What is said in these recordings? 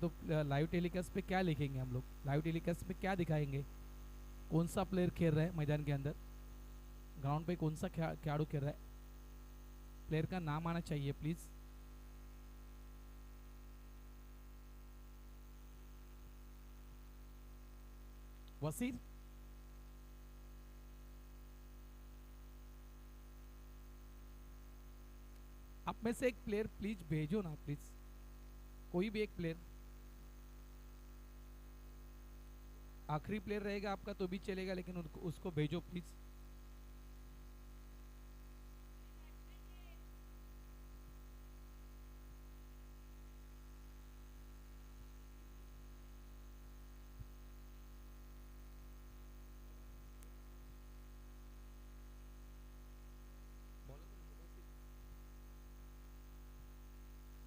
तो live telecast पे क्या लिखेंगे हम लोग, लाइव टेलीकास्ट पे क्या दिखाएंगे, कौन सा प्लेयर खेल रहा है मैदान के अंदर, ग्राउंड पे कौन सा खिलाड़ू खेल रहा है, प्लेयर का नाम आना चाहिए प्लीज। वसीर, आप में से एक प्लेयर प्लीज भेजो ना प्लीज, कोई भी एक प्लेयर, आखिरी प्लेयर रहेगा आपका तो भी चलेगा, लेकिन उसको भेजो प्लीज।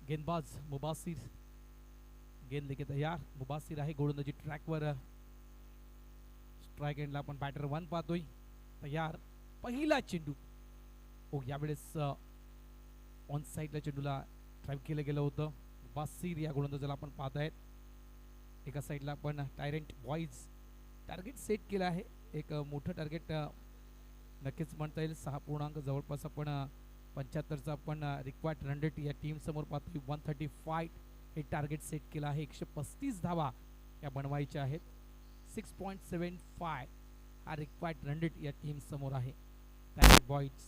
गेंदबाज मुबासिर, गेंद लेके तयार, मुबासिर आहे गोलंदाजी ट्रॅकवर, स्ट्राइक एंडला आपण बॅटर 1 पाहतोय, तयार, पहिला चेंडू, ओ यावेळेस ऑन साइडला चेंडूला ड्राइव्ह केलं गेलं होतं, मुबासिर या गोलंदाजाला आपण पाहत आहेत, एका साइडला आपण टायरंट बॉईज टार्गेट सेट केलं आहे, एक मोठं टार्गेट नक्कीच म्हणता येईल, 6 पूर्णांक जवळपास आपण 75चा आपण रिक्वायर्ड रन रेट या टीम समोर पाहतोय, 135 हे टार्गेट सेट केलं आहे, 135 धावा या बनवायच्या आहेत, 6.75 हा रिक्वायर्ड रन रेट या टीम समोर आहे। Target boys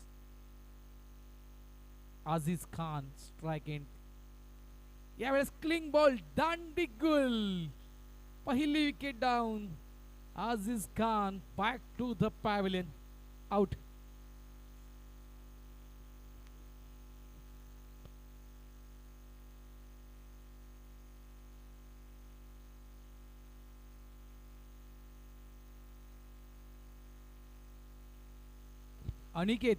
Aziz Khan strike end, यावेळेस क्लिंग बॉल, दांडी गुल, पहिली wicket down, Aziz Khan back to the pavilion, out. Aniket,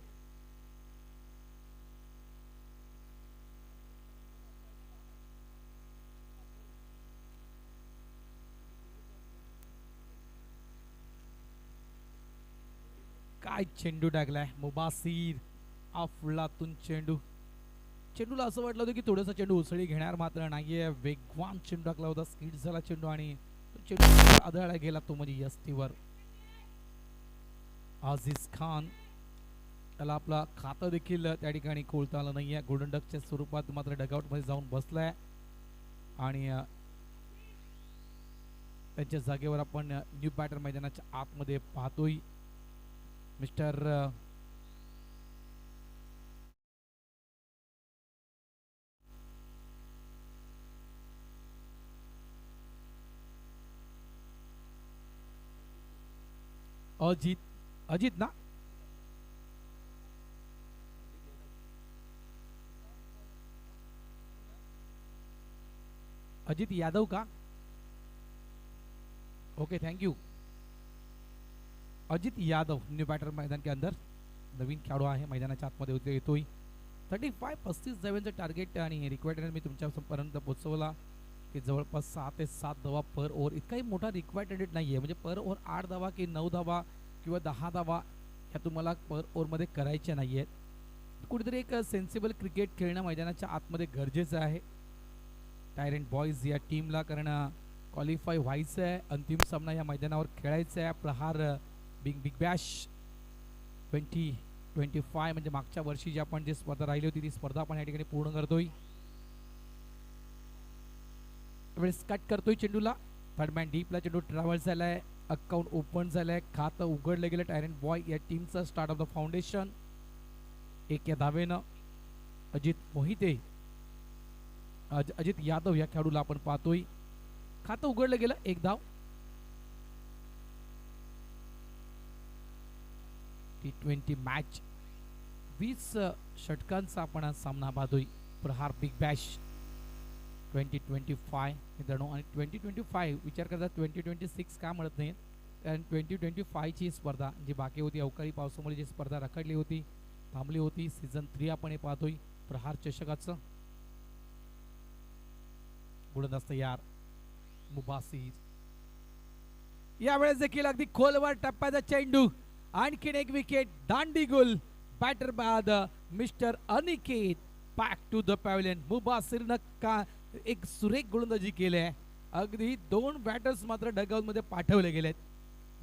काय चेंडू टाकलाय मुबासिर, अफलातून चेंडू, चेंडूला असं वाटलं होतं की थोडंसं चेंडू उसळी घेणार, मात्र नाहीये, वेगवान चेंडू टाकला होता, स्किड झाला चेंडू आणि चेंडू आदळला गेला तो म्हणजे यष्टीवर। आजिज खान त्याला आपला खातं देखील त्या ठिकाणी खोलता आलं नाहीये, गोल्डन डकच्या स्वरूपात मात्र डगआउट मध्ये जाऊन बसलाय आणि त्यांच्या जागेवर आपण न्यू बॅटर मैदानाच्या आतमध्ये पाहतोय, मिस्टर अजित, अजित ना, अजित यादव का, okay thank you. Ajit Yadav new batter मैदान के अंदर, नवीन खेळाडू आहे, मैदानाच्या आतमध्ये येतोय, 35 धावांचं टार्गेट आणि रिक्वायर्ड मी तुमच्यापर्यंत पोहोचवला की जवळपास 6 ते 7 धावा पर ओव्हर, इतकाही मोठा रिक्वायर्ड रेट नाही आहे, म्हणजे पर ओव्हर 8 धावा की 9 धावा किंवा 10 धावा ह्या तुम्हाला पर ओव्हरमध्ये करायच्या नाही आहेत, कुठेतरी एक सेन्सिबल क्रिकेट खेळणं मैदानाच्या आतमध्ये गरजेचं आहे टायरंट बॉईज या टीमला, कारण क्वालिफाय व्हायचं आहे, अंतिम सामना या मैदानावर खेळायचा आहे, प्रहार बिग बॅश 2025 म्हणजे मागच्या वर्षी जी आपण जी स्पर्धा राहिली होती ती स्पर्धा आपण या ठिकाणी पूर्ण करतोय, वेळेस कट करतोय चेंडूला, थर्ड मॅन डीपला चेंडू ट्रॅव्हल झालाय, अकाउंट ओपन झालंय, खातं उघडलं गेलं टायरंट बॉय या टीमचा, स्टार्ट ऑफ द फाउंडेशन, एक या धावेनं अजित मोहिते, अजित यादव या खेळाडूला आपण पाहतोय, खातं उघडलं गेलं, एक धाव, T20 मॅच 20 षटकांचा आपण सामना पाहतोय, प्रहार बिग बॅश 2025 मित्रांनो, आणि 2025 विचार करता 2026 का म्हणत नाही, कारण 2025 ची स्पर्धा जी बाकी होती, अवकाळी पावसामुळे जी स्पर्धा रखडली होती, थांबली होती, सीझन 3 आपण हे पाहतोय, प्रहार चषकाचं, गोलंदाज तयार, मुबासिर, यावेळेस देखील अगदी खोलवर टप्प्याचा चेंडू, आणखीन एक विकेट, दांडी गुल, बॅटर बाद mister Aniket, back to the pavilion, मुबासिरनं एक सुरेख गोलंदाजी केली आहे. अगदी 2 बॅटर्स मात्र डगआउट मध्ये पाठवले गेलेत.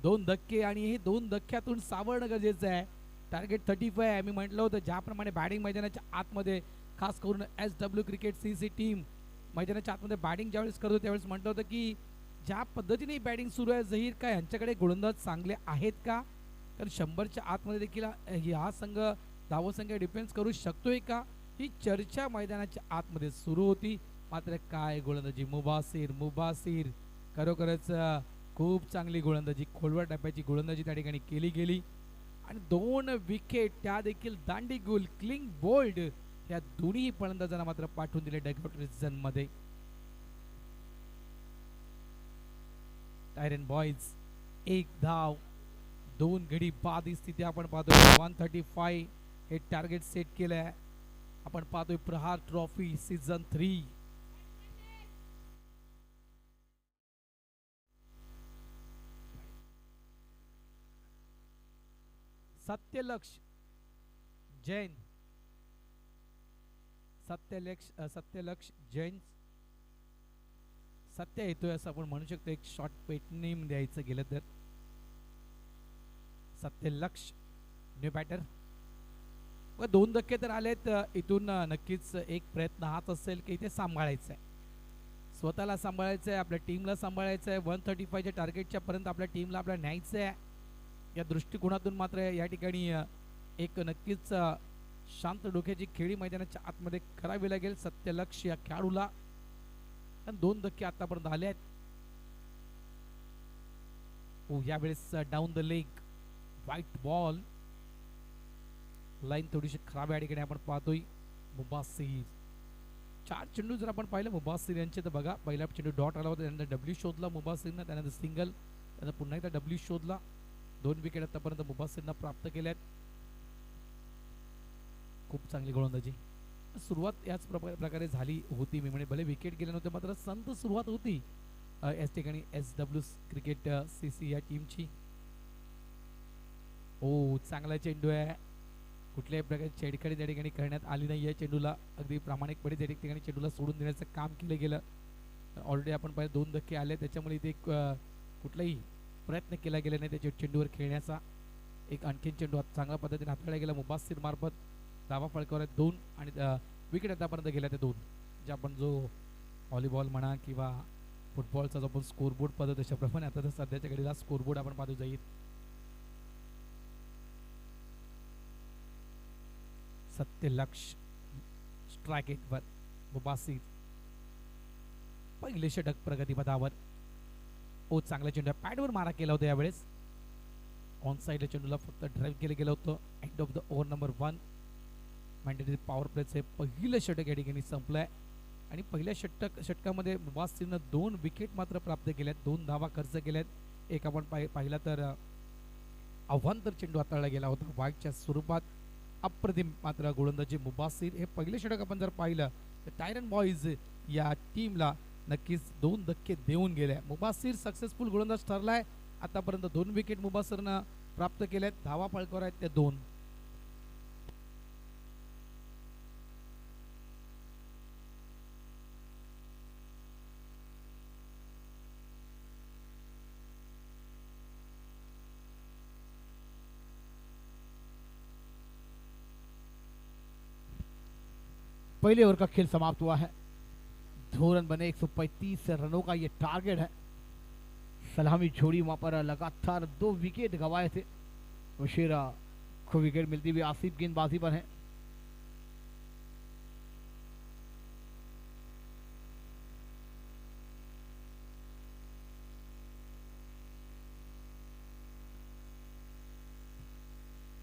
2 धक्के आणि हे 2 धक्क्यातून सावरणं गरजेचं आहे. टार्गेट 35 आहे. मी म्हटलं होतं ज्याप्रमाणे बॅटिंग मैदानाच्या आतमध्ये खास करून SW क्रिकेट CC टीम मैदानाच्या आतमध्ये बॅटिंग ज्यावेळेस करतो त्यावेळेस म्हटलं होतं की ज्या पद्धतीने बॅटिंग सुरू आहे झहीर काय यांच्याकडे गोलंदाज चांगले आहेत का, कारण 100च्या आतमध्ये देखील हा संघ धावसंख्या डिफेन्स करू शकतोय का, ही चर्चा मैदानाच्या आतमध्ये सुरू होती. मात्र काय गोलंदाजी मुबासिर खरोखरच खूप चांगली गोलंदाजी, खोलवर टप्प्याची गोलंदाजी त्या ठिकाणी केली गेली आणि 2 विकेट त्या देखील दांडीगुल क्लिंग बोल्ड या दोन्ही फलंदाजांना मात्र पाठवून दिले डगआउट रिझन मध्ये. टायरन बॉयज 1 धाव 2 गडी बाद ही स्थिती आपण पाहतोय. 135 हे टार्गेट सेट केलंय. आपण पाहतोय प्रहार ट्रॉफी सीझन 3. सत्यलक्ष जैन सत्य येतोय असं आपण म्हणू शकतो. एक शॉर्ट पेटनेम द्यायचं गेलं तर सत्यलक्ष न्यू बॅटर. 2 धक्के तर आलेत. इथून नक्कीच एक प्रयत्न हाच असेल की इथे सांभाळायचं आहे, स्वतःला सांभाळायचं आहे, आपल्या टीमला सांभाळायचं आहे. 135च्या टार्गेटच्या पर्यंत आपल्या टीमला आपल्याला न्यायचं आहे. या दृष्टिकोनातून मात्र या ठिकाणी एक नक्कीच शांत डोक्याची खेळी मैदानाच्या आतमध्ये करावी लागेल सत्यलक्ष या खेळाडूला. 2 धक्के आतापर्यंत आले आहेत. यावेळेस down the leg white ball, line थोडीशी खराब या ठिकाणी आपण पाहतोय. मुबासिर 4 चेंडू जर आपण पाहिलं मुबासिर यांचे तर बघा, पहिला चेंडू डॉट आला होता, त्यानंतर डब्ल्यू शोधला मुबासिरनं, त्यानंतर सिंगल, त्यानंतर पुन्हा एकदा डब्ल्यू शोधला. 2 विकेट आतापर्यंत मुबासिरनं प्राप्त केल्यात. खूप चांगली गोलंदाजी सुरुवात याच प्रकारे झाली होती. मी म्हणे भले विकेट गेले नव्हते मात्र संत सुरुवात होती या ठिकाणी SW क्रिकेट CC या टीमची. चांगला चेंडू आहे. कुठल्याही प्रकारची छेडछाडी त्या ठिकाणी करण्यात आली नाही. या चेंडूला अगदी प्रामाणिकपणे त्या ठिकाणी चेंडूला सोडून देण्याचं काम केलं गेलं. ऑलरेडी आपण पाहिजे 2 धक्के आले, त्याच्यामुळे इथे कुठलाही प्रयत्न केला गेला नाही त्याच्या चेंडूवर खेळण्याचा. एक आणखीन चेंडू चांगल्या पद्धतीने हाताळला गेला मुबासिर मार्फत. धावा फळकावर 2 आणि विकेट आतापर्यंत गेल्या त्या 2. जे आपण जो व्हॉलीबॉल म्हणा किंवा फुटबॉलचा जो आपण स्कोरबोर्ड पाहतो तशाप्रमाणे आता तर सध्याच्या घडीला स्कोरबोर्ड आपण पाहतो जाईल. सत्यलक्ष स्ट्राइक एटवर मुबासिर पहिले षटक प्रगतीपथावर. चांगला चेंडू पॅडवर मारा केला होता यावेळेस. ऑन साइडला चेंडूला फक्त ड्राईव्ह केलं गेलं होतं. End of the over number 1. Mandatory power प्लेचे पहिलं षटक या ठिकाणी संपलंय आणि पहिल्या षटकामध्ये मुबासिरनं 2 विकेट मात्र प्राप्त केल्यात, 2 धावा खर्च केल्यात. एक आपण पाहिला तर अवांतर चेंडू हाताळला गेला होता वाईटच्या स्वरूपात. अप्रतिम मात्र गोलंदाजी मुबासिर. हे पहिले षटक आपण जर पाहिलं तर टायरन बॉयज या टीमला नक्कीच 2 धक्के देऊन गेले. मुबासिर सक्सेसफुल गोलंदाज ठरलाय. आतापर्यंत 2 विकेट मुबासिरनं प्राप्त केल्यात. धावा फळकावर आहेत त्या 2. पहले ओवर का खेल समाप्त हुआ है. 2 रन बने, 135 रनों का ये टारगेट है. सलामी छोड़ी वहां पर लगातार 2 विकेट गंवाए थे. बशीरा को विकेट मिलती हुई आसिफ गेंदबाजी पर है.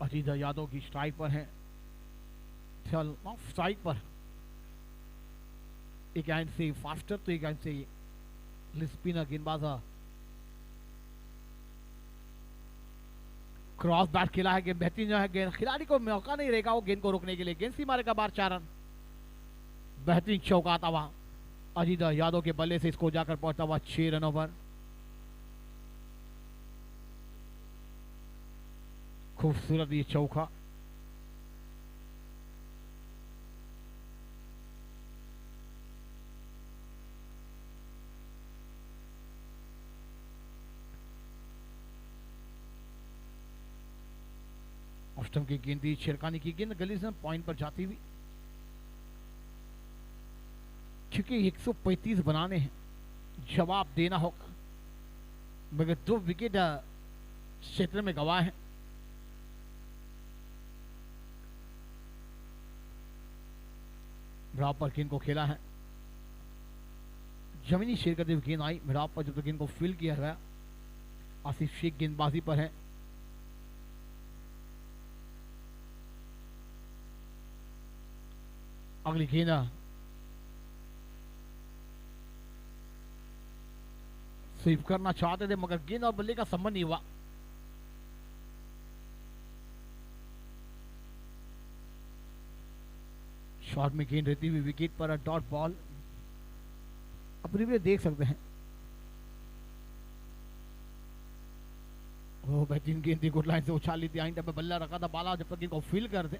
अजीत यादव की स्ट्राइक पर है. स्ट्राइक पर एक एंड से फास्टर तो एक एंड से स्पिनर गेंदबाजा क्रॉस बैट खेला है. गेंद बेहतरीन जो है, गेंद खिलाड़ी को मौका नहीं रहेगा वो गेंद को रोकने के लिए. गेंद सी मारेगा बार 4 रन. बेहतरीन चौका आता हुआ अजीत यादव के बल्ले से इसको जाकर पहुंचता हुआ 6 रनों पर. खूबसूरत ये चौका. स्टंप की गेंद थी, शेरखानी की गेंद गली से पॉइंट पर जाती हुई। क्योंकि 135 बनाने हैं, जवाब देना होगा, मगर 2 विकेट क्षेत्र में गवाए हैं। मिडाप पर गेंद को खेला है, जमीनी शेर करते हुए गेंद आई मिडाप पर, जब तक गेंद को फील्ड किया गया। आसिफ शेख गेंदबाजी पर है। अगली गेंद स्वीप करना चाहते थे, मगर गेंद और बल्ले का संबंध नहीं हुआ। शॉट में गेंद रहती हुई विकेट पर डॉट बॉल। अब रिप्ले देख सकते हैं। वो बेहतरीन गेंद थी, गुड लाइन से उछाली थी, आइन पे बल्ला रखा था बाला, जब तक गेंद को फील कर दे।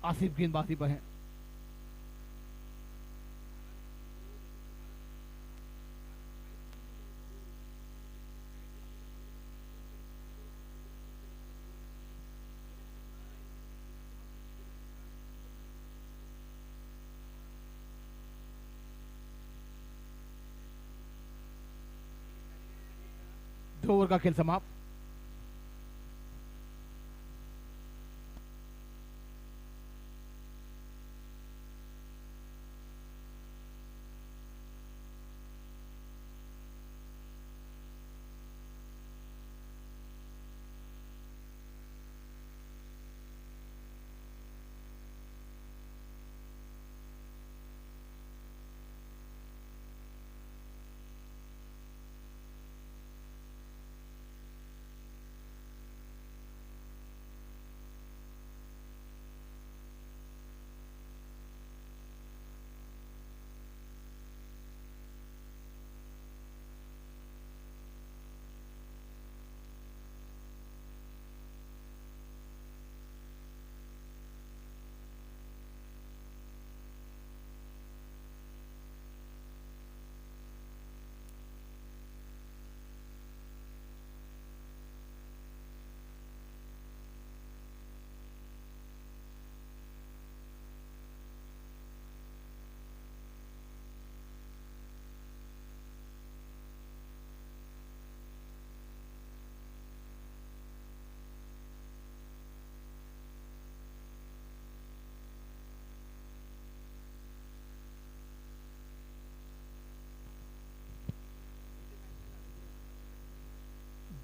आसिफ गेंदबाजी पर है। दो ओवर का खेल समाप्त।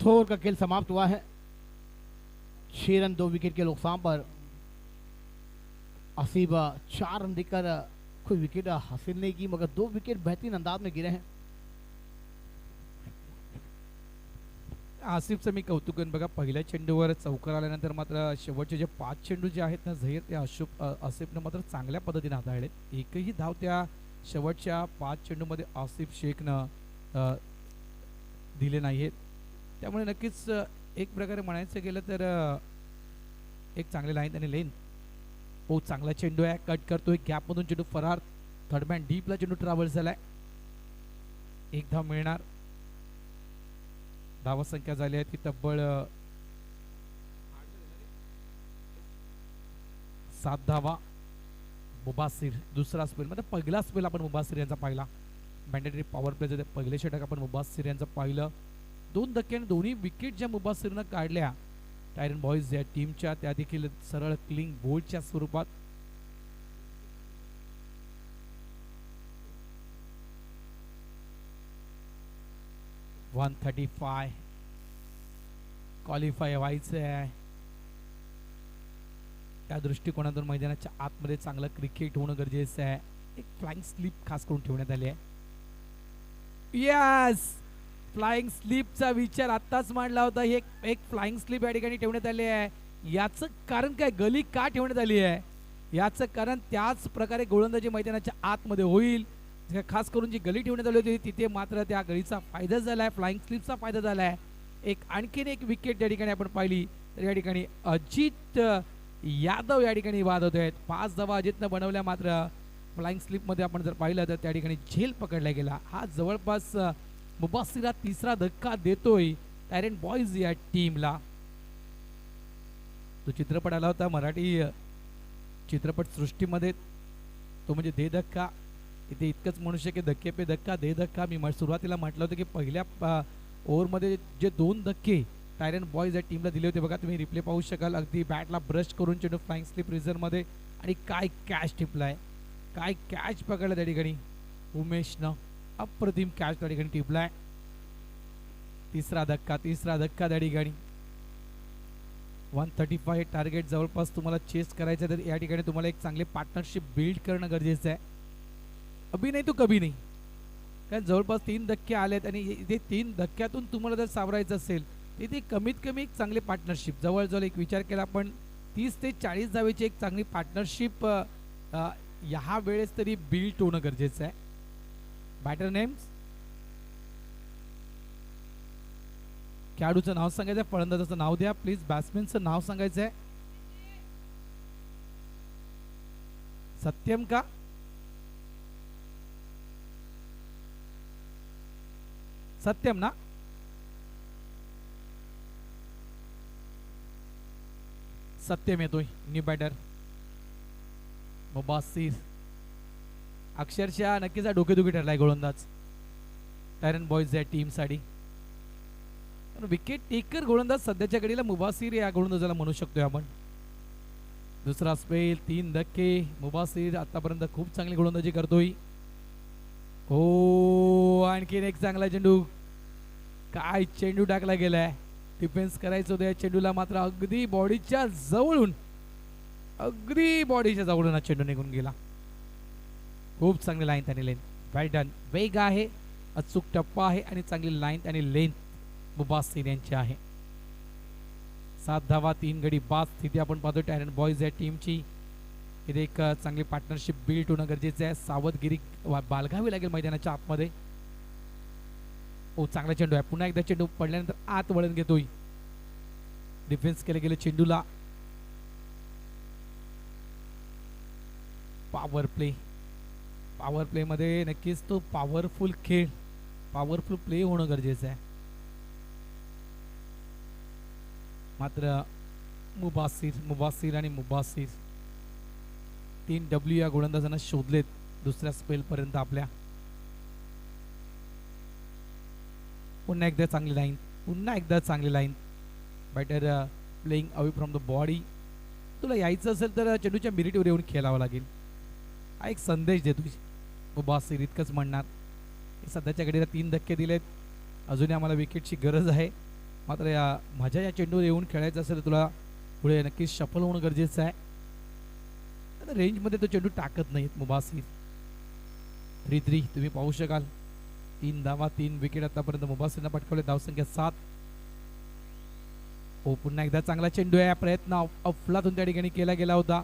दो ओवर का खेल समाप्त हुआ है। 6 रन 2 विकेट के नुकसान पर आसिफ 4 रन देकर कोई विकेट हासिल नहीं की, मगर 2 विकेट बेहतरीन अंदाज में गिरे हैं। आसिफचं मी कौतुक करेन बघा, पहिल्या चेंडूवर चौकार आल्यानंतर मात्र शेवटचे जे 5 चेंडू जे आहेत ना झहीर, ते आसिफनं मात्र चांगल्या पद्धतीने हाताळले। एकही धाव त्या शेवटच्या 5 चेंडूमध्ये आसिफ शेखनं दिले नाहीत। त्यामुळे नक्कीच एक प्रकारे म्हणायचं गेलं तर एक चांगली लाईन आणि लेन। बहुत चांगला चेंडू आहे, कट करतोय गॅपमधून चेंडू फरार, थर्ड मॅन डीपला चेंडू ट्रॅव्हल्स झालाय, एक धाव मिळणार। धावा संख्या झाली आहे ती तब्बल 7 धावा। मुबासिर दुसरा स्पेल, म्हणजे पहिला स्पेल आपण मुबासिर यांचा पाहिला, मॅन्डेटरी पॉवर प्लेचं ते पहिले षटक आपण मुबासिर यांचं पाहिलं। 2 धक्क्याने दोन्ही विकेट ज्या मुबासिरनं काढल्या टायरन बॉईज या टीमच्या, त्या देखील सरळ क्लीन बोल्डच्या स्वरूपात। $135 क्वालिफाय व्हायचं आहे, त्या दृष्टिकोनातून मैदानाच्या आतमध्ये चांगलं क्रिकेट होणं गरजेचं आहे। एक फ्लाइंग स्लीप खास करून ठेवण्यात आली आहे। यस, फ्लाइंग स्लीपचा विचार आत्ताच मांडला होता। एक फ्लाइंग स्लीप या ठिकाणी ठेवण्यात आली आहे। याचं कारण काय, गली का ठेवण्यात आली आहे याचं कारण त्याच प्रकारे गोलंदाजी मैदानाच्या आतमध्ये होईल। खास करून जी गली ठेवण्यात आली होती तिथे मात्र त्या गलीचा फायदा झालाय, फ्लाइंग स्लीपचा फायदा झालाय। आणखीन एक विकेट या ठिकाणी आपण पाहिली तर या ठिकाणी अजित यादव या ठिकाणी बाद होत आहेत। 5 धावा अजितनं बनवल्या, मात्र फ्लाइंग स्लीप मध्ये आपण जर पाहिलं तर त्या ठिकाणी झेल पकडला गेला। हा जवळपास मुबासिरा तिसरा धक्का देतोय टायरन बॉयज या टीमला. तो चित्रपट आला होता मराठी चित्रपट सृष्टीमध्ये, तो म्हणजे दे धक्का. इथे इतकंच म्हणू शके धक्के पे धक्का दे धक्का. मी सुरुवातीला म्हटलं होतं की पहिल्या ओव्हरमध्ये जे 2 धक्के टायरन बॉयज या टीमला दिले होते बघा, तुम्ही रिप्ले पाहू शकाल. अगदी बॅटला ब्रश करून चेंडू फ्लाइंग स्लिप रिझनमध्ये, आणि काय कॅच टिपलाय, काय कॅच पकडला त्या ठिकाणी उमेशनं. अप्रतिम कॅच त्या ठिकाणी टिपलाय. तिसरा धक्का त्या ठिकाणी. 135 टार्गेट जवळपास तुम्हाला चेस करायचं, तर या ठिकाणी तुम्हाला एक चांगले पार्टनरशिप बिल्ड करणं गरजेचं आहे. अभी नाही तो कभी नाही, कारण जवळपास 3 धक्के आलेत आणि इथे 3 धक्क्यातून तुम्हाला जर सावरायचं असेल तिथे कमीत कमी एक चांगली पार्टनरशिप, जवळजवळ एक विचार केला आपण 30 ते 40 धावेची एक चांगली पार्टनरशिप ह्या वेळेस तरी बिल्ड होणं गरजेचं आहे. बॅटर नेम्स, खेळाडूचं नाव सांगायचं, फलंदाजाचं नाव द्या प्लीज. बॅट्समॅनचं नाव सांगायचं आहे. सत्यम का सत्यम ना? सत्यम येतोय न्यू बॅटर. मुबासिर अक्षरशः नक्कीच डोकेदुखी ठरलाय गोलंदाज टायरन बॉयज या टीमसाठी. विकेट टेकर गोलंदाज सध्याच्या घडीला मुबासिर या गोलंदाजाला म्हणू शकतोय आपण. दुसरा स्पेल, 3 धक्के. मुबासिर आतापर्यंत खूप चांगली गोलंदाजी करतोय. हो, आणखीन एक चांगला चेंडू. काय चेंडू टाकला गेलाय. डिफेन्स करायचं होतं या चेंडूला, मात्र अगदी बॉडीच्या जवळून हा चेंडू निघून गेला. खूप चांगली लाईन आणि लेंथ. वेल डन. वेग आहे, अचूक टप्पा आहे आणि चांगली लाईन आणि लेंथ मुबासिर यांची आहे. 7 धावा 3 गडी बाद स्थिती आपण पाहतो टायरन बॉयज या टीमची. इथे एक चांगली पार्टनरशिप बिल्ड होणं गरजेचं आहे. सावधगिरी बाळगावी लागेल मैदानाच्या आतमध्ये. ओ, चांगला चेंडू आहे. पुन्हा एकदा चेंडू पडल्यानंतर आत वळण घेतोय. डिफेन्स केले गेले चेंडूला. पॉवर प्ले मध्ये नक्कीच तो पॉवरफुल प्ले होणं गरजेचं आहे. मात्र मुबासिर 3 डब्ल्यू या गोलंदाजांना शोधलेत दुसऱ्या स्पेल पर्यंत आपल्या. पुन्हा एकदा चांगली line. Batter playing away from the body. तुला यायचं असेल तर चेंडूच्या मिरिटवर येऊन खेळावं लागेल, हा एक संदेश देतो मुबासिर. इतकंच म्हणणार. सध्याच्या घडीला 3 धक्के दिलेत. अजूनही आम्हाला विकेटची गरज आहे, मात्र माझ्या या चेंडूवर येऊन खेळायचं असेल तर तुला पुढे नक्कीच सफल होणं गरजेचं आहे. रेंजमध्ये तो चेंडू टाकत नाहीत मुबासिर. 3-3 तुम्ही पाहू शकाल. 3 धावा 3 विकेट आतापर्यंत मुबासिरनं पटकावले. धावसंख्या 7. हो, पुन्हा एकदा चांगला चेंडू आहे. प्रयत्न अफलातून त्या ठिकाणी केला गेला होता.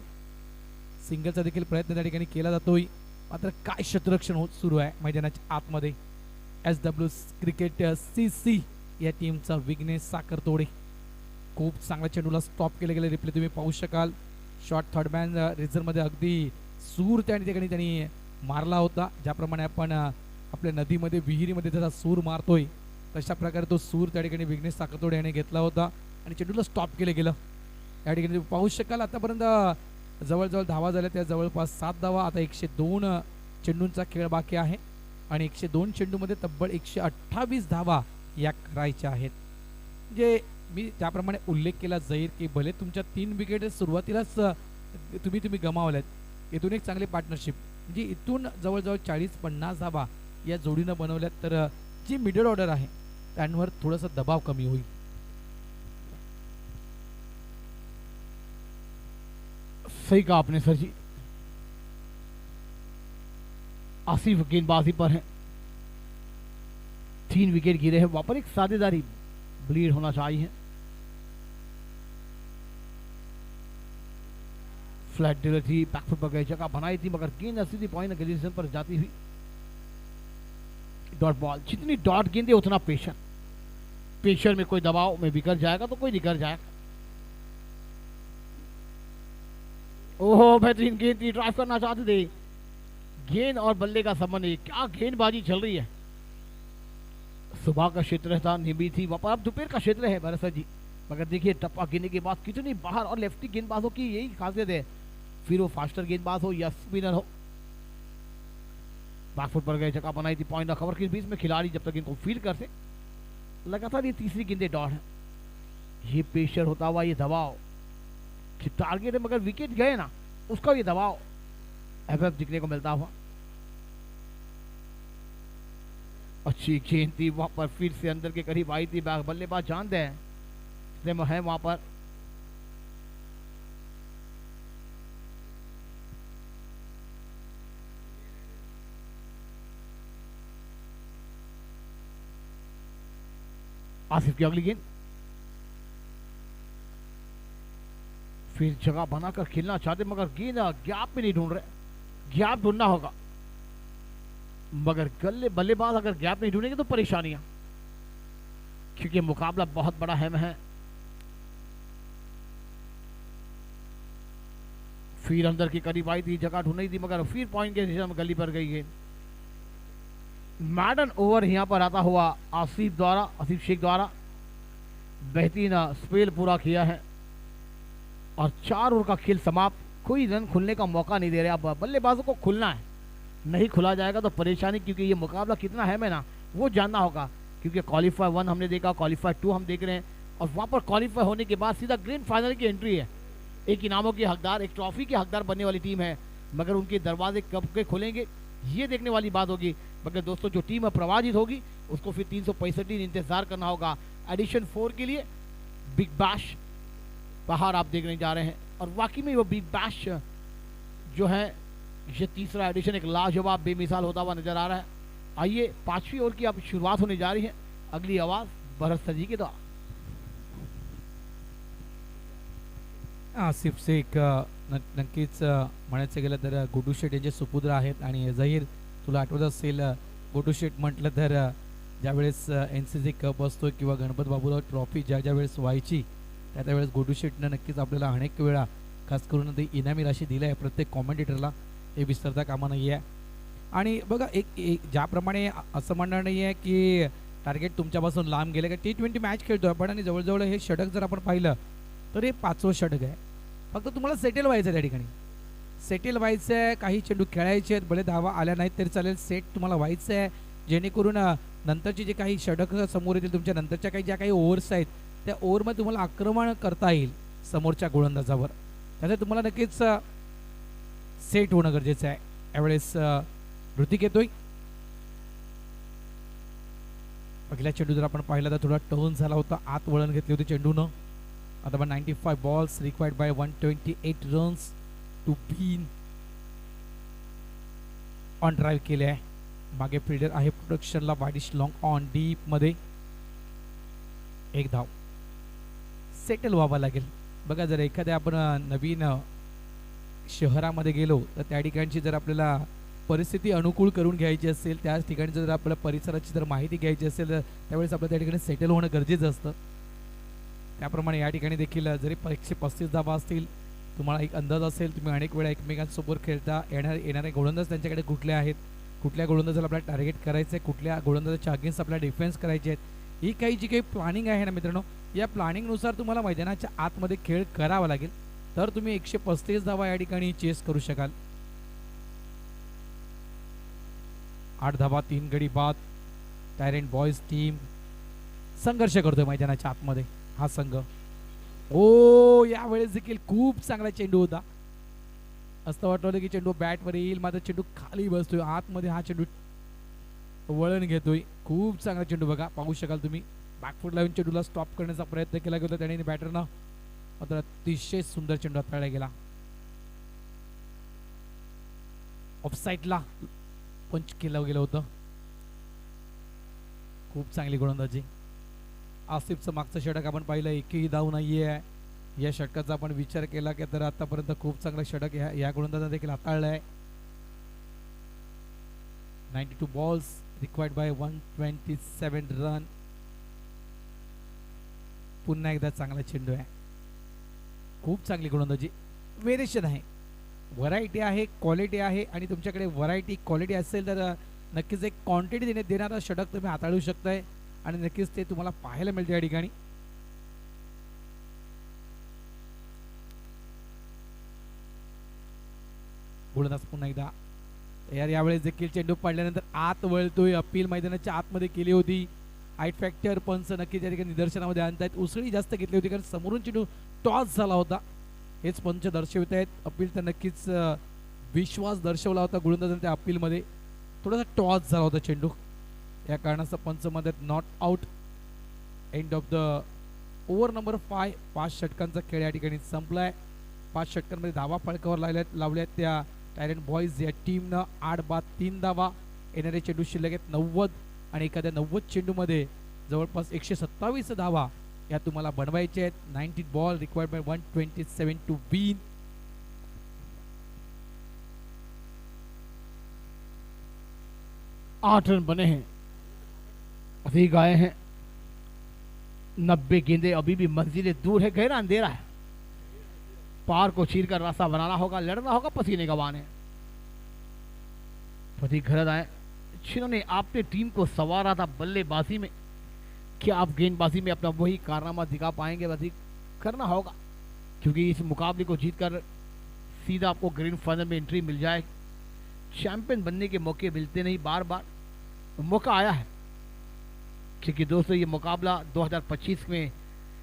सिंगलचा देखील प्रयत्न त्या ठिकाणी केला जातोय. मात्र काय क्षेत्ररक्षण सुरू आहे मैदानाच्या आतमध्ये. SW क्रिकेट CC या टीमचा विघ्नेश साखरतोडे. खूप चांगल्या चेंडूला स्टॉप केले गेले. रिप्ले तुम्ही पाहू शकाल. शॉर्ट थर्ड मॅन रिझनमध्ये अगदी सूर त्या ठिकाणी त्यांनी मारला होता. ज्याप्रमाणे आपण आपल्या नदीमध्ये विहिरीमध्ये त्याचा सूर मारतोय, तशा प्रकारे तो सूर त्या ठिकाणी विघ्नेश साखरतोडे याने घेतला होता आणि चेंडूला स्टॉप केलं गेलं. या ठिकाणी तुम्ही पाहू शकाल. आतापर्यंत जवळजवळ धावा झाल्या, त्या जवळपास 7 धावा. आता 102 चेंडूंचा खेळ बाकी आहे आणि 102 चेंडूमध्ये तब्बल 128 धावा या करायच्या आहेत. म्हणजे मी त्याप्रमाणे उल्लेख केला जाईल की भले तुमच्या 3 विकेट सुरुवातीलाच तुम्ही गमावल्यात, इथून एक चांगली पार्टनरशिप म्हणजे इथून जवळजवळ 40-50 धावा या जोडीनं बनवल्यात, तर जी मिडल ऑर्डर आहे त्यांवर थोडासा दबाव कमी होईल. सही कहा आपने सर जी. आसिफ गेंदबाजी पर है. 3 विकेट गिरे हैं. वहां पर एक साझेदारी ब्लीड होना चाहिए. फ्लैट डिलर थी, बैकफुट पर गई, जगह बनाई थी, मगर गेंद सीधी पॉइंट ग्रीन पर जाती हुई. Dot ball. जितनी डॉट गेंदे उतना प्रेशर में कोई दबाव में बिगड़ जाएगा तो कोई निकल जाएगा. ओहो, बेहतरीन गेंद थी. ड्राइव करना चाहते थे. गेंद और बल्ले का संबंध है. क्या गेंदबाजी चल रही है. सुबह का क्षेत्र था, नींबी थी, वहाँ पर अब दोपहर का क्षेत्र है बरसा जी। मगर देखिए टप्पा गिरने के बाद कितनी बाहर, और लेफ्टी गेंदबाजों की यही खासियत है, फिर वो फास्टर गेंदबाज हो या स्पिनर हो। बैकफुट पर गए, जगह बनाई थी पॉइंट कवर के बीच में, खिलाड़ी जब तक इनको फील करते लगातार ये तीसरी गेंदे डॉट है। ये प्रेशर होता हुआ ये दबाव कि टारगेट है मगर विकेट गए ना, उसका ये दबाव एफएफ दिखने को मिलता हुआ। अच्छी गेंद थी वहां पर, फिर से अंदर के करीब आई थी, बल्लेबाज जानते हैं है वहां पर। आसिफ की अगली गेंद, फिर जगह बनाकर खेलना चाहते मगर गेंद गैप में नहीं ढूंढ रहे, गैप ढूंढना होगा। मगर बल्लेबाज अगर गैप नहीं ढूंढेंगे तो परेशानियां, क्योंकि मुकाबला बहुत बड़ा है। फिर अंदर की करीब आई थी, जगह ढूंढी थी मगर फिर पॉइंट के दिशा में गली पर गई गेंद। मैडन ओवर यहां पर आता हुआ आसिफ शेख द्वारा बेहतरीन स्पेल पूरा किया है और 4 ओवर का खेल समाप्त। कोई रन खुलने का मौका नहीं दे रहे, अब बल्लेबाजों को खुलना है, नहीं खुला जाएगा तो परेशानी, क्योंकि ये मुकाबला कितना है मैं ना वो जानना होगा। क्योंकि क्वालीफाई 1 हमने देखा, क्वालीफाई 2 हम देख रहे हैं, और वहां पर क्वालीफाई होने के बाद सीधा ग्रैंड फाइनल की एंट्री है। एक इनामों के हकदार, एक ट्रॉफी के हकदार बनने वाली टीम है, मगर उनके दरवाजे कब के खुलेंगे ये देखने वाली बात होगी। मगर दोस्तों जो टीम अपराजित होगी उसको फिर 365 दिन इंतजार करना होगा एडिशन 4 के लिए। बिग बैश बाहर आप देखने जा रहे हैं, और वाकई में वो बिग बैश जो है ये तीसरा एडिशन एक लाजवाब बेमिसाल होता हुआ नजर आ रहा है। आइए 5वीं ओवर की अब शुरुआत होने जा रही है। अगली आवाज भरत सर जी के द्वारा। आसिफ शेख नक्कीच म्हणायचं गेलं तर गोटू शेट यांचे सुपुत्र आहेत, आणि झहीर तुला आठवत असेल गोटू शेट म्हटलं तर ज्यावेळेस NCC कप असतो किंवा गणपत बाबूराव ट्रॉफी ज्या वेळेस व्हायची त्यावेळेस गोटू शेटनं नक्कीच आपल्याला अनेक वेळा खास करून ते इनामी राशी दिलं आहे प्रत्येक कॉमेंटेटरला, हे विसरता कामा नाही आहे। आणि बघा एक ज्याप्रमाणे असं म्हणणं नाही आहे की टार्गेट तुमच्यापासून लांब गेले, का T20 मॅच खेळतोय आपण आणि जवळजवळ हे षटक जर आपण पाहिलं तर हे 5वं षटक आहे। फक्त तुम्हाला सेटल व्हायचं आहे, त्या ठिकाणी सेटल व्हायचं आहे, काही चेंडू खेळायचे आहेत, भले धावा आल्या नाहीत तरी चालेल, सेट तुम्हाला व्हायचं आहे, जेणेकरून नंतरचे जे काही षटक समोर येतील, तुमच्या नंतरच्या काही ओव्हर्स आहेत त्या ओव्हरमध्ये तुम्हाला आक्रमण करता येईल समोरच्या गोलंदाजावर, त्यासाठी तुम्हाला नक्कीच सेट होणं गरजेचं आहे। यावेळेस ऋतिक येतोय, पहिला चेंडू जर आपण पाहिला तर थोडा टर्न झाला होता, आत वळण घेतली होती चेंडूनं। आता 95 balls required by 128 runs to win on drive केले आहे। मागे फिल्डर आहे प्रोडक्शनला, वाईडिश लॉंग ऑन डीप मध्ये, एक धाव, सेटल व्हावं लागेल। बघा जर एखाद्या आपण नवीन शहरामध्ये गेलो तर त्या ठिकाणची जर आपल्याला परिस्थिती अनुकूल करून घ्यायची असेल, त्याच ठिकाणी जर आपल्याला परिसराची जर माहिती घ्यायची असेल तर त्यावेळेस आपल्याला त्या ठिकाणी सेटल होणं गरजेचं असतं। त्याप्रमाणे या ठिकाणी देखील जरी 135 धावा असतील, तुम्हाला एक अंदाज असेल, तुम्ही अनेक वेळा एकमेकांसोबत खेळता, येणारे गोलंदाज त्यांच्याकडे कुठले आहेत, कुठल्या गोलंदाजाला आपल्याला टार्गेट करायचं आहे, कुठल्या गोलंदाजाच्या अगेन्स्ट आपल्याला डिफेन्स करायचे आहेत, ही काही जी काही प्लॅनिंग आहे ना मित्रांनो, या प्लॅनिंगनुसार तुम्हाला मैदानाच्या आतमध्ये खेळ करावा लागेल, तर तुम्ही 135 धावा या ठिकाणी चेस करू शकाल। 8 धावा 3 गडी बाद। टायरेंट बॉयज टीम संघर्ष करतोय मैदानाच्या आतमध्ये हा संघ। ओ यावेळेस देखील खूप चांगला चेंडू होता, असं वाटलं की चेंडू बॅटवर येईल, मात्र चेंडू खाली बसतोय, आतमध्ये हा चेंडू वळण घेतोय। खूप चांगला चेंडू बघा, पाहू शकाल तुम्ही, बॅकफुट लावून चेंडूला स्टॉप करण्याचा प्रयत्न केला गेला त्याने बॅटरनं, मात्र अतिशय सुंदर चेंडू हाताळला गेला। ऑफसाईडला पंच केलं गेलं होतं। खूप चांगली गोलंदाजी। आसिफचं मागचं षटक आपण पाहिलं, एकही धाव नाहीये, या षटकाचा आपण विचार केला की तर आतापर्यंत खूप चांगलं षटक या गोलंदाजाने देखील हाताळलं आहे। 92 बॉल्स रिक्वायर्ड बाय 127 रन। पुन्हा एकदा चांगला चेंडू आहे, खूप चांगली गोलंदाजी, व्हेरिएशन आहे, व्हरायटी आहे, क्वालिटी आहे, आणि तुमच्याकडे व्हरायटी क्वालिटी असेल तर नक्कीच एक क्वांटिटी देणारा षटक तुम्ही हाताळू शकताय। आणि नक्कीच ते तुम्हाला पाहायला मिळते या ठिकाणी. गोलंदाज पुन्हा एकदा यार, यावेळेस देखील चेंडू पडल्यानंतर आत वळतोय. अपील मैदानाच्या आतमध्ये केली होती. हाईट फॅक्टर पंच नक्कीच या ठिकाणी निदर्शनामध्ये आणतायत. उसळी जास्त घेतली होती कारण समोरून चेंडू टॉस झाला होता, हेच पंच दर्शवित आहेत. अपील तर नक्कीच विश्वास दर्शवला होता गोलंदाजांनी त्या अपीलमध्ये. थोडासा टॉस झाला होता चेंडू, या कारणाचा पंच म्हणतात not out. End of the over number 5. 5 षटकांचा खेळ या ठिकाणी संपलाय. 5 षटकांमध्ये धावा फळकावर लावल्यात त्या टायरंट बॉईज या टीमनं. 8 बाद 3 धावा. येणारे चेंडू शिल्लक आहेत 90 आणि एखाद्या 90 चेंडूमध्ये जवळपास 127 धावा या तुम्हाला बनवायचे आहेत. 90 ball required by 127 to win. आठ रन बने हैं, अधिक आए हैं. 90 गेंदे अभी भी मंजिलें दूर है. गहरा अंधेरा है, पार को चीर कर रास्ता बनाना होगा, लड़ना होगा, पसीने गंवाने. प्रतीक घरत आए जिन्होंने आपने टीम को संवारा था बल्लेबाजी में. क्या आप गेंदबाजी में अपना वही कारनामा दिखा पाएंगे? प्रतीक करना होगा, क्योंकि इस मुकाबले को जीतकर सीधा आपको ग्रैंड फाइनल में एंट्री मिल जाए. चैंपियन बनने के मौके मिलते नहीं, बार बार मौका आया है. क्योंकि दोस्तों ये मुकाबला 2025 में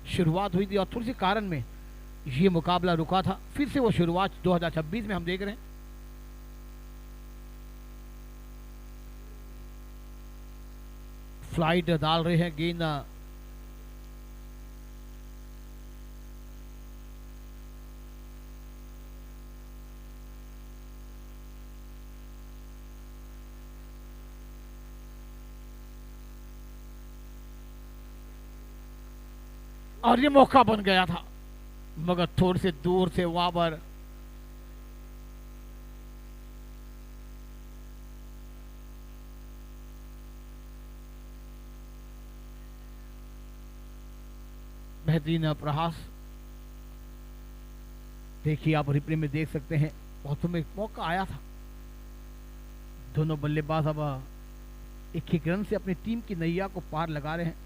शुरुआत हुई थी और थोड़ी सी कारण में ये मुकाबला रुका था. फिर से वो शुरुआत 2026 में हम देख रहे हैं. फ्लाइट डाल रहे हैं गेंद. और ये मौका बन गया था, मगर थोड़े से दूर से वहां पर बेहतरीन प्रहास. देखिए आप रिप्ले में देख सकते हैं, बहुत में मौका आया था. दोनों बल्लेबाज अब एक रन से अपनी टीम की नैया को पार लगा रहे हैं.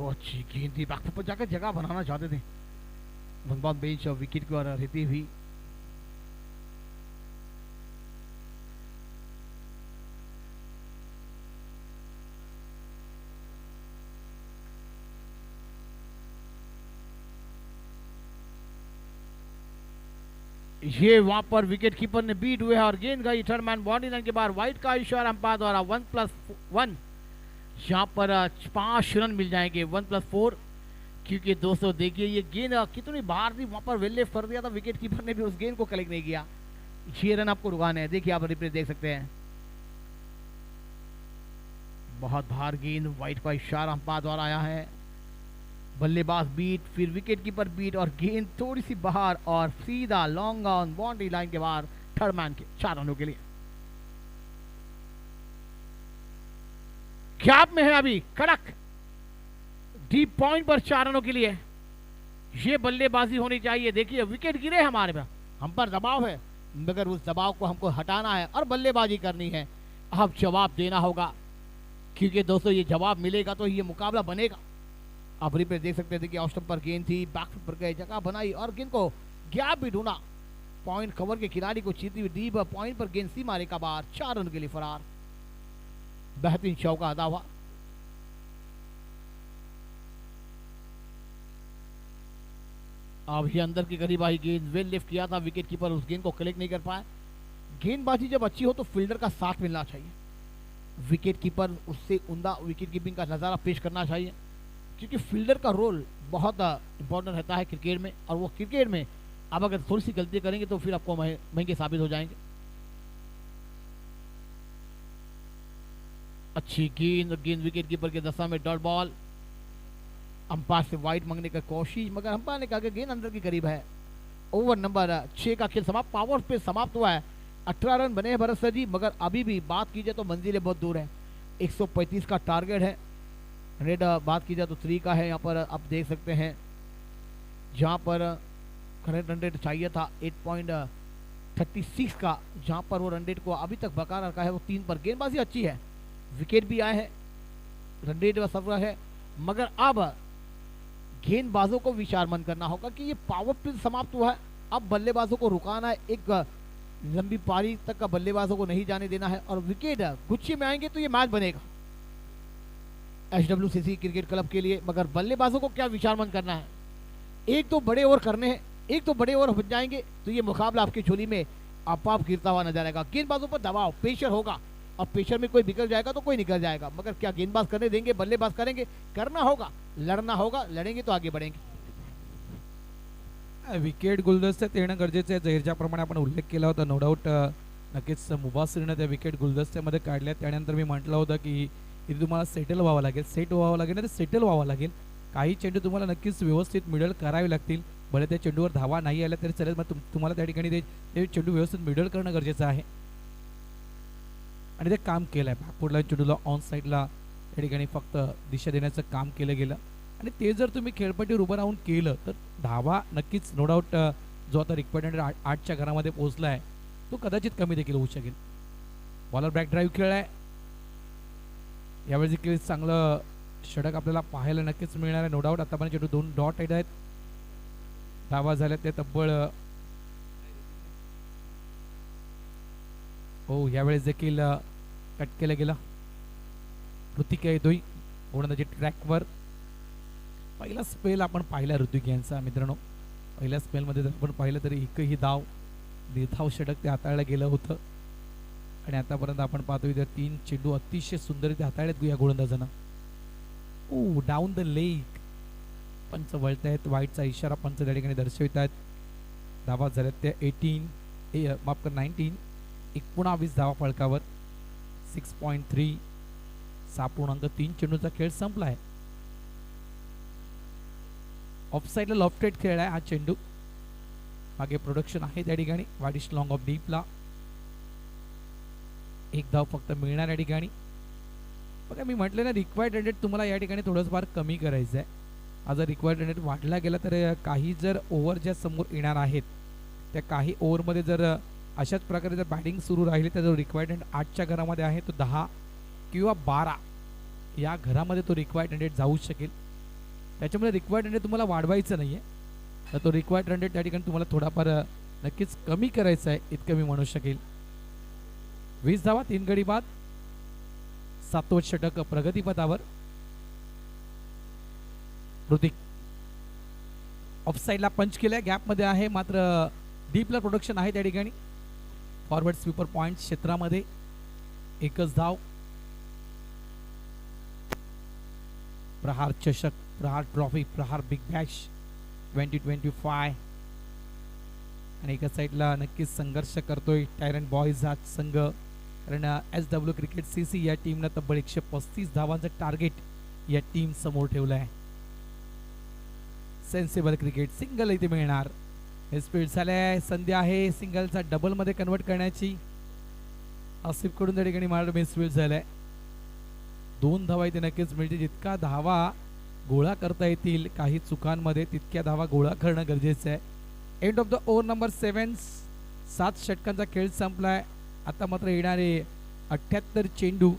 अच्छी गेंद थी, बैकफुट पर जाकर जगह बनाना चाहते थे. भगवान बेंच और विकेट की ओर रहती हुई ये वहां पर विकेट कीपर ने बीट हुए हैं और गेंद गई थर्डमैन बाउंड्री लाइन के बाहर. वाइड का इशारा अंपायर द्वारा. 1+1 यहाँ पर 5 रन मिल जाएंगे. 1+4, क्योंकि दोस्तों देखिए ये गेंद कितनी बाहर थी, वहां पर वेल लेफ्ट कर दिया था. विकेट कीपर ने भी उस गेंद को कलेक्ट नहीं किया. 6 रन आपको रुकाने हैं. देखिए आप रिप्ले देख सकते हैं. बहुत बाहर गेंद, वाइड का इशारा अंपायर द्वारा आया है. बल्लेबाज बीट, फिर विकेट कीपर बीट और गेंद थोड़ी सी बाहर और सीधा लॉन्ग ऑन बाउंड्री लाइन के बाहर थर्डमैन के 4 रनों के लिए. गैप में है अभी कड़क, डीप पॉइंट पर 4 रनों के लिए. ये बल्लेबाजी होनी चाहिए. देखिए विकेट गिरे हमारे पर, हम पर दबाव है, मगर उस दबाव को हमको हटाना है और बल्लेबाजी करनी है. अब जवाब देना होगा, क्योंकि दोस्तों ये जवाब मिलेगा तो ये मुकाबला बनेगा. आप रिप्ले देख सकते थे कि ऑफ स्टंप पर गेंद थी, बैकफुट पर गए, जगह बनाई और गेंद को गैप भी ढूंढा. पॉइंट कवर के खिलाड़ी को चीरती हुई डीप पॉइंट पर गेंद सीमा रेखा बाहर. 4 रन के लिए फरार. बेहतरीन चौका अदा हुआ. अब ये अंदर के करीब आई गेंद, वेल लिफ्ट किया था. विकेट कीपर उस गेंद को कलेक्ट नहीं कर पाया. गेंदबाजी जब अच्छी हो तो फील्डर का साथ मिलना चाहिए. विकेट कीपर उससे उम्दा विकेट कीपिंग का नज़ारा पेश करना चाहिए, क्योंकि फील्डर का रोल बहुत इंपॉर्टेंट रहता है क्रिकेट में. और वो क्रिकेट में आप अगर थोड़ी सी गलती करेंगे तो फिर आपको महंगे साबित हो जाएंगे. अच्छी गेंद विकेट कीपर के दशा में डॉट बॉल. अंपायर से वाइड मांगने की कोशिश, मगर अंपायर ने कहा कि गेंद अंदर के करीब है. ओवर नंबर 6 का खेल समाप्त. पावर पे समाप्त हुआ है. 18 रन बने हैं भरत सर जी, मगर अभी भी बात कीजिए तो मंजिलें बहुत दूर है. 135 का टारगेट है. रेड बात की जाए तो 3 का है, यहाँ पर आप देख सकते हैं जहाँ पर करंट रन रेट चाहिए था 8.36 का, जहाँ पर वो रन रेट को अभी तक बरकरार रखा है वो 3 पर। गेंदबाजी अच्छी है, विकेट भी आए हैं, रन रेट सब है, मगर अब गेंदबाजों को विचारमंद करना होगा कि ये पावर प्ले समाप्त हुआ है, अब बल्लेबाजों को रुकाना है, एक लंबी पारी तक का बल्लेबाजों को नहीं जाने देना है, और विकेट गुच्छे में आएंगे तो ये मैच बनेगा HWCC क्रिकेट क्लब के लिए। मगर बल्लेबाजों को क्या विचारमंद करना है, एक तो बड़े ओवर करने हैं, एक तो बड़े ओवर बन जाएंगे तो ये मुकाबला आपकी झोली में आप गिरता हुआ नजर आएगा। गेंदबाजों पर दबाव, प्रेशर होगा, और प्रेशर में कोई निकल जाएगा तो कोई निकल जाएगा, मगर क्या गेंदबाज करने देंगे, बल्लेबाज करेंगे, करना होगा, लढना होगा, लढेंगे तो आगे बढ़ेंगे। विकेट गुलदस्त्यात येणं गरजेचं आहे, जहीर ज्याप्रमाणे आपण उल्लेख केला होता, नो डाऊट नक्कीच मुबासिरनं त्या विकेट गुलदस्त्यामध्ये काढल्या। त्यानंतर मी म्हटलं होतं की इथे तुम्हाला सेटल व्हावं लागेल, सेट व्हावं लागेल, नाही तर सेटल व्हावं लागेल। काही चेंडू तुम्हाला नक्कीच व्यवस्थित मिडल करावे लागतील, भले त्या चेंडूवर धावा नाही आल्या तरी चालेल, मग तुम्हाला त्या ठिकाणी ते चेंडू व्यवस्थित मिडल करणं गरजेचं आहे, आणि ते काम केलं आहे। बॅकफुटला चेंडूला ऑन साईडला त्या ठिकाणी फक्त दिशा देण्याचं काम केलं गेलं, आणि ते जर तुम्ही खेळपट्टीवर उभं राहून केलं तर धावा नक्कीच नो डाऊट जो आता रिक्वायर्ड 8च्या घरामध्ये पोहोचला आहे तो कदाचित कमी देखील होऊ शकेल। बॉलर बॅक ड्राईव्ह खेळलाय, यावेळी देखील चांगलं षटक आपल्याला पाहायला नक्कीच मिळणार आहे, नो डाऊट। आतापर्यंत चेंडू 2 डॉट आहेत, धावा झाल्या ते तब्बल हो, यावेळेस देखील कट केलं गेलं। ऋतिक येतोय गोलंदाजी ट्रॅकवर, पहिला स्पेल आपण पाहिला ऋतिक यांचा मित्रांनो, पहिल्या स्पेलमध्ये जर आपण पाहिलं तरी एकही डाव निर्धाव षटक ते हाताळलं गेलं होतं, आणि आतापर्यंत आपण पाहतोय तर 3 चेंडू अतिशय सुंदररीत्या हाताळलेत या गोलंदाजांना। ओ डाऊन द लेग, पंच वळत आहेत, वाईटचा इशारा पंच त्या ठिकाणी दर्शवित आहेत। धावा झाल्यात त्या 19 19 धावा फळकावर, 6.3 6.3 चेंडूचा खेळ संपला आहे। ऑफ साईडला लॉफ्टेड खेळ आहे हा चेंडू, मागे प्रोडक्शन आहे त्या ठिकाणी, वाडिश लॉंग ऑफ डीपला 1 धाव फक्त मिळणार या ठिकाणी। बघा मी म्हटलं ना, रिक्वायर्ड रन रेट तुम्हाला या ठिकाणी थोडंसं फार कमी करायचं आहे। हा जर रिक्वायर्ड रन रेट वाढला गेला तर काही जर ओव्हर ज्या समोर येणार आहेत त्या काही ओव्हरमध्ये जर अशाच प्रकारे जर बॅटिंग सुरू राहिली तर जो रिक्वायर्ड रन 8च्या घरामध्ये आहे तो 10 किंवा 12 या घरामध्ये तो रिक्वायर्ड रन रेट जाऊ शकेल। त्याच्यामुळे रिक्वायर्ड रन रेट तुम्हाला वाढवायचं नाही आहे, तर तो रिक्वायर्ड रन रेट त्या ठिकाणी तुम्हाला थोडाफार नक्कीच कमी करायचा आहे, इतकं मी म्हणू शकेल। 20 धावा 3 गडी बाद, 7वं षटक प्रगतीपथावर। ऋतिक ऑफ साईडला पंच केलाय, गॅपमध्ये आहे, मात्र डीपला प्रोडक्शन आहे त्या ठिकाणी। फॉरवर्ड स्वीपर पॉइंट क्षेत्रामध्ये 1च धाव। प्रहार चषक, प्रहार ट्रॉफी, प्रहार बिग बॅश 2025, आणि एका साईडला नक्कीच संघर्ष करतोय टायरन बॉयज हा संघ, कारण SW क्रिकेट CC या टीमनं तब्बल 135 धावांचं टार्गेट या टीम समोर ठेवलं आहे। सेन्सिबल क्रिकेट सिंगल इथे मिळणार, हे स्पीड झालंय, संधी आहे सिंगलचा डबल मध्ये कन्वर्ट करण्याची, आसिफ कडून त्या ठिकाणी मार मिसफील्ड झालाय। 2 धावा इथे नक्कीच मिळतील, जितका धावा गोळा करता येतील काही चुकांमध्ये तितक्या धावा गोळा करणं गरजेचं आहे। End of the over number 7, 7 षटकांचा खेळ संपलाय। आता मात्र येणारे 78 चेंडू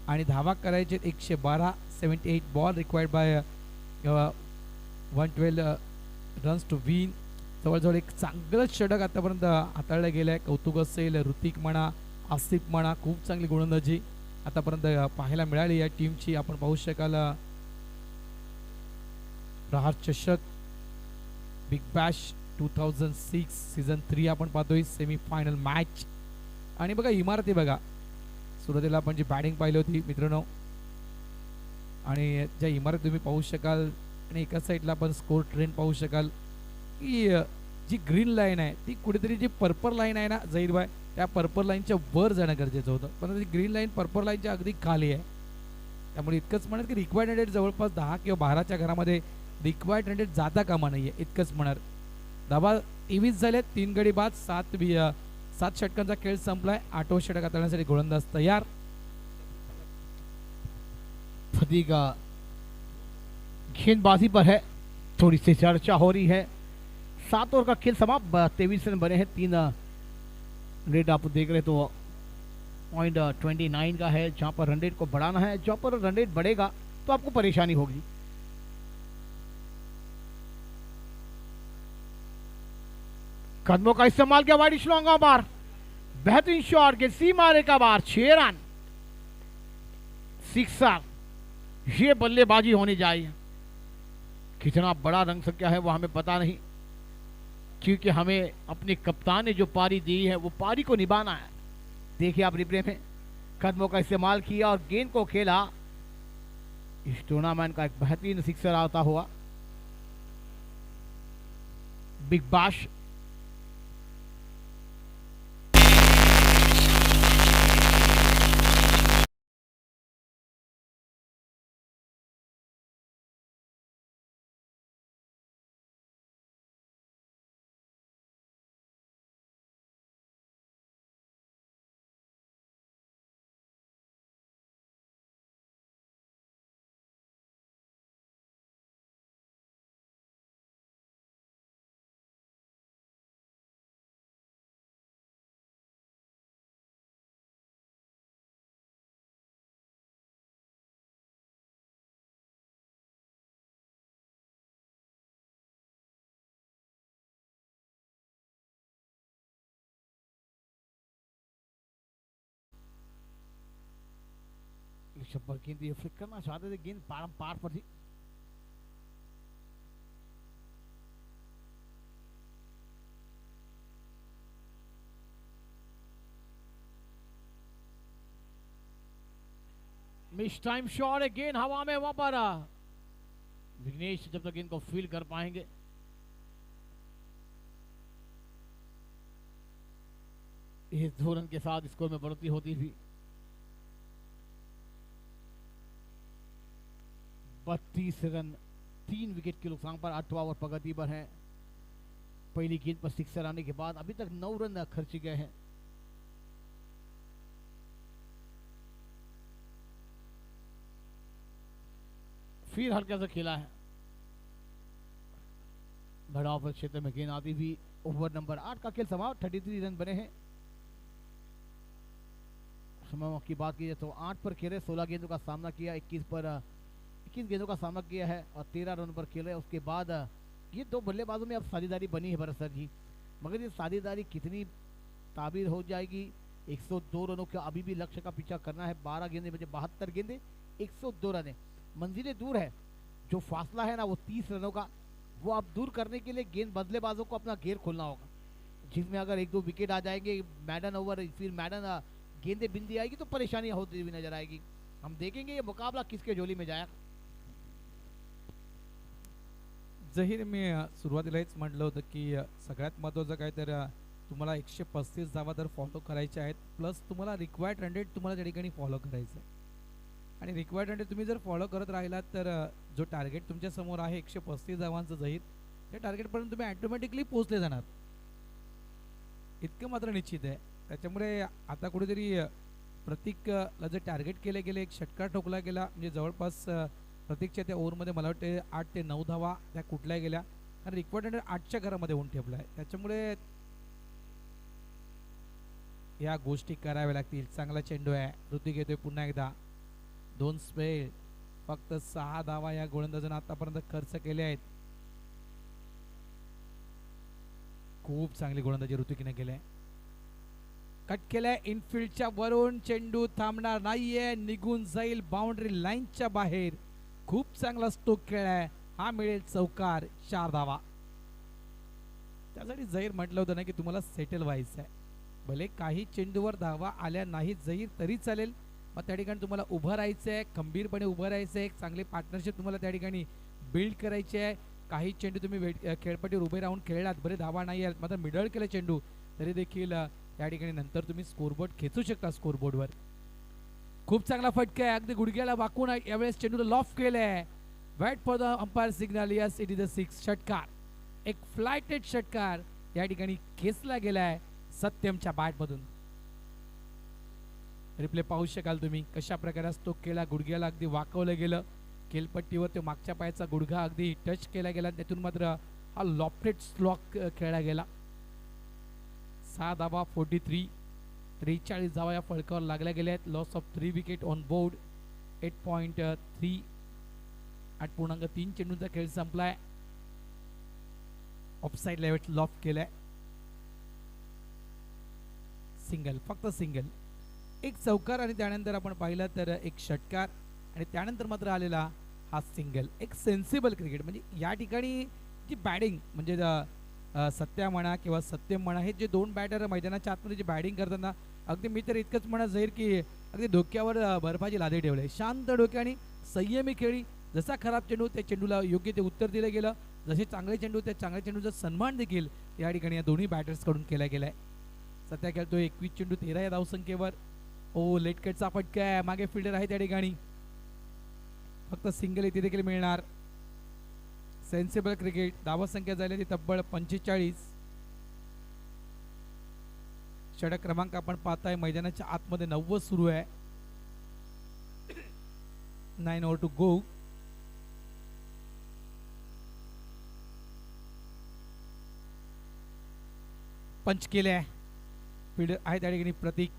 आणि धावा करायचे 112, 78 ball required by 112 runs to win. जवळजवळ एक चांगलं षटक आतापर्यंत हाताळलं गेलं आहे, कौतुक असेल ऋतिक म्हणा, आसिफ म्हणा, खूप चांगली गोलंदाजी आतापर्यंत पाहायला मिळाली या टीमची। आपण पाहू शकाल प्रहार चषक बिग बॅश 2006 सीझन 3 आपण पाहतोय, सेमी फायनल मॅच। आणि बघा इमारती बघा, सुरुवातीला आपण जी बॅटिंग पाहिली होती मित्रांनो, आणि ज्या इमारत तुम्ही पाहू शकाल, आणि एका साईडला आपण स्कोर ट्रेंड पाहू शकाल की जी ग्रीन लाईन आहे ती कुठेतरी जी पर्पल लाईन आहे ना जहीर भाई, त्या पर्पल लाईनच्या वर जाणं गरजेचं होतं, पण ती ग्रीन लाईन पर्पल लाईनच्या अगदी खाली आहे। त्यामुळे इतकंच म्हणत की रिक्वायर्ड रन रेट जवळपास 10 किंवा 12च्या घरामध्ये रिक्वायर्ड रन रेट जाता कामा नाहीये, इतकंच म्हणणार। धावा 23 झाले, 3 गडी बाद, 7 षटकांचा खेळ संपलाय। 8वं षटक हाताळण्यासाठी गोलंदाज तयार। फतिगा गेंदबाजी पर है, थोड़ी सी चर्चा हो रही है। 7 ओवर का खेल समाप्त, 23 रन बने हैं। 3 रेट आप देख रहे तो पॉइंट 29 का है, जहां पर रन रेट को बढ़ाना है। जहां पर रन रेट बढ़ेगा तो आपको परेशानी होगी। कदमों का इस्तेमाल किया, वाइड लॉन्ग बार, बेहतरीन शॉट के सीमा रेखा बार, 6 रन, सिक्सर। ये बल्लेबाजी होनी चाहिए। कितना बड़ा रंग संख्या है वो हमें पता नहीं, क्योंकि हमें अपने कप्तान ने जो पारी दी है वो पारी को निभाना है। देखिए आप रिप्ले में कदमों का इस्तेमाल किया और गेंद को खेला। इस टूर्नामेंट का एक बेहतरीन सिक्सर आता हुआ बिग बाश। पर गेंद ये फ्लिक करना चाहते थे, गेंद पार पर थी। मिस टाइम शॉट है, गेंद हवा में, वहां पर विघ्नेश जब तक इनको फील कर पाएंगे। इस 2 रन के साथ स्कोर में बढ़ोतरी होती थी। 32 रन, 3 विकेट के नुकसान पर 8वां ओवर प्रगति पर है। पहली गेंद पर सिक्सर आने के बाद अभी तक 9 रन खर्च गए हैं। फिर हल्का सा खेला है, बड़ा ओवर क्षेत्र में गेंद आती हुई। ओवर नंबर 8 का खेल समाप्त, 33 रन बने हैं। समय की बात की जाए तो 8 पर खेले, 16 गेंदों का सामना किया, 21 गेंदों का सामना किया है और 13 रन पर खेले। उसके बाद ये 2 बल्लेबाजों में अब साझेदारी बनी है भरत सर जी, मगर ये साझेदारी कितनी ताबीर हो जाएगी। 102 रनों का अभी भी लक्ष्य का पीछा करना है। 12 गेंदे बचे, 72 गेंदे, 102 रन है। मंजिलें दूर है, जो फासला है ना वो 30 रनों का, वो अब दूर करने के लिए गेंद बल्लेबाजों को अपना घेर खोलना होगा, जिसमें अगर 1-2 विकेट आ जाएंगे, मैडन ओवर, फिर मैडन गेंदे बिंदी आएगी तो परेशानी होती हुई नजर आएगी। हम देखेंगे ये मुकाबला किसके झोली में जाएगा। जहीर, मी सुरुवातीला हेच म्हटलं होतं की सगळ्यात महत्त्वाचं काय तर तुम्हाला 135 धावा तर फॉलो करायच्या आहेत, प्लस तुम्हाला रिक्वायर्ड रन रेट तुम्हाला त्या ठिकाणी फॉलो करायचं आहे। आणि रिक्वायर्ड रन रेट तुम्ही जर फॉलो करत राहिलात तर जो टार्गेट तुमच्या समोर आहे 135 धावांचं जहीर, त्या टार्गेटपर्यंत तुम्ही ऑटोमॅटिकली पोहोचले जाणार, इतकं मात्र निश्चित आहे। त्याच्यामुळे आता कुठेतरी प्रतीकला जे टार्गेट केले गेले, एक षटकार ठोकला गेला, म्हणजे जवळपास प्रतीकच्या त्या ओव्हरमध्ये मला वाटते 8 ते 9 धावा त्या कुठल्या गेल्या, कारण रिक्वायर्ड रन रेट 8च्या घरामध्ये होऊन ठेवला आहे। त्याच्यामुळे या गोष्टी कराव्या लागतील। चांगला चेंडू आहे, ऋतिक येतोय पुन्हा एकदा, 2 स्पेल, फक्त 6 धावा या गोलंदाजांना आतापर्यंत खर्च केले आहेत। खूप चांगली गोलंदाजी ऋतिकने केले, कट केलाय इनफिल्डच्या वरून, चेंडू थांबणार नाहीये, निघून जाईल बाउंड्री लाईनच्या बाहेर। खूप चांगला स्ट्रोक खेळाय, हा मिळेल चौकार, 4 धावा। त्यासाठी जहीर म्हटलं होतं ना की तुम्हाला सेटल व्हायचं आहे, भले काही चेंडूवर धावा आल्या नाहीत जहीर तरी चालेल, मग त्या ठिकाणी तुम्हाला उभं राहायचं आहे, खंबीरपणे उभं राहायचं आहे, एक चांगली पार्टनरशिप तुम्हाला त्या ठिकाणी बिल्ड करायची आहे। काही चेंडू तुम्ही खेळपट्टीवर उभे राहून खेळलात, बरे धावा नाही आहेत, मात्र मिडल केलं चेंडू तरी देखील या ठिकाणी नंतर तुम्ही स्कोरबोर्ड खेचू शकता। स्कोरबोर्डवर खूप चांगला फटका आहे, अगदी गुडघ्याला वाकून यावेळेस चेंडूला लॉफ्ट केलंय। Wait for the umpire signal, yes it is a 6 षटकार, एक फ्लायटेड षटकार या ठिकाणी खेचला गेलाय सत्यमच्या बॅटमधून। रिप्ले पाहू शकाल तुम्ही कशा प्रकारे स्ट्रोक केला, गुडघ्याला अगदी वाकवलं गेलं, खेलपट्टीवर तो मागच्या पायाचा गुडघा अगदी टच केला गेला, त्यातून मात्र हा लॉफ्टेड स्लॉक खेळला गेला. 6 धावा 43 धावा या फळकावर लागल्या गेल्या आहेत. Loss of 3 wicket on board. 8.3 8.3 चेंडूंचा खेळ संपलाय. ऑफसाईड लेवल लॉफ्ट केलाय. सिंगल, फक्त सिंगल. एक चौकार आणि त्यानंतर आपण पाहिलं तर एक षटकार आणि त्यानंतर मात्र आलेला हा सिंगल. एक सेन्सिबल क्रिकेट, म्हणजे या ठिकाणी जी बॅटिंग म्हणजे सत्या म्हणा किंवा सत्यम म्हणा, हे जे दोन बॅटर मैदानाच्या आतमध्ये जे बॅटिंग करताना अगदी मी तर इतकंच म्हणा जाईल की अगदी डोक्यावर बर्फाची लादी ठेवले. शांत डोक्याने संयमी खेळी. जसा खराब चेंडू त्या चेंडूला योग्य ते उत्तर दिलं गेलं, जसे चांगले चेंडू त्या चांगल्या चेंडूचा सन्मान देखील या ठिकाणी या दोन्ही बॅटर्स कडून केला गेलाय. सध्या खेळतो 21 चेंडू 13 या धावसंख्येवर. ओ लेट कटचा फटका आहे, मागे फिल्डर आहे त्या ठिकाणी. फक्त सिंगल इथे देखील मिळणार. Sensible cricket. धावसंख्या झाली ती तब्बल 45. षटक क्रमांक आपण पाहताय मैदानाच्या आतमध्ये 90 सुरू आहे. 9 ओव्हर टू गो. पंच केले आहे. फिल्डर आहे त्या ठिकाणी प्रतीक.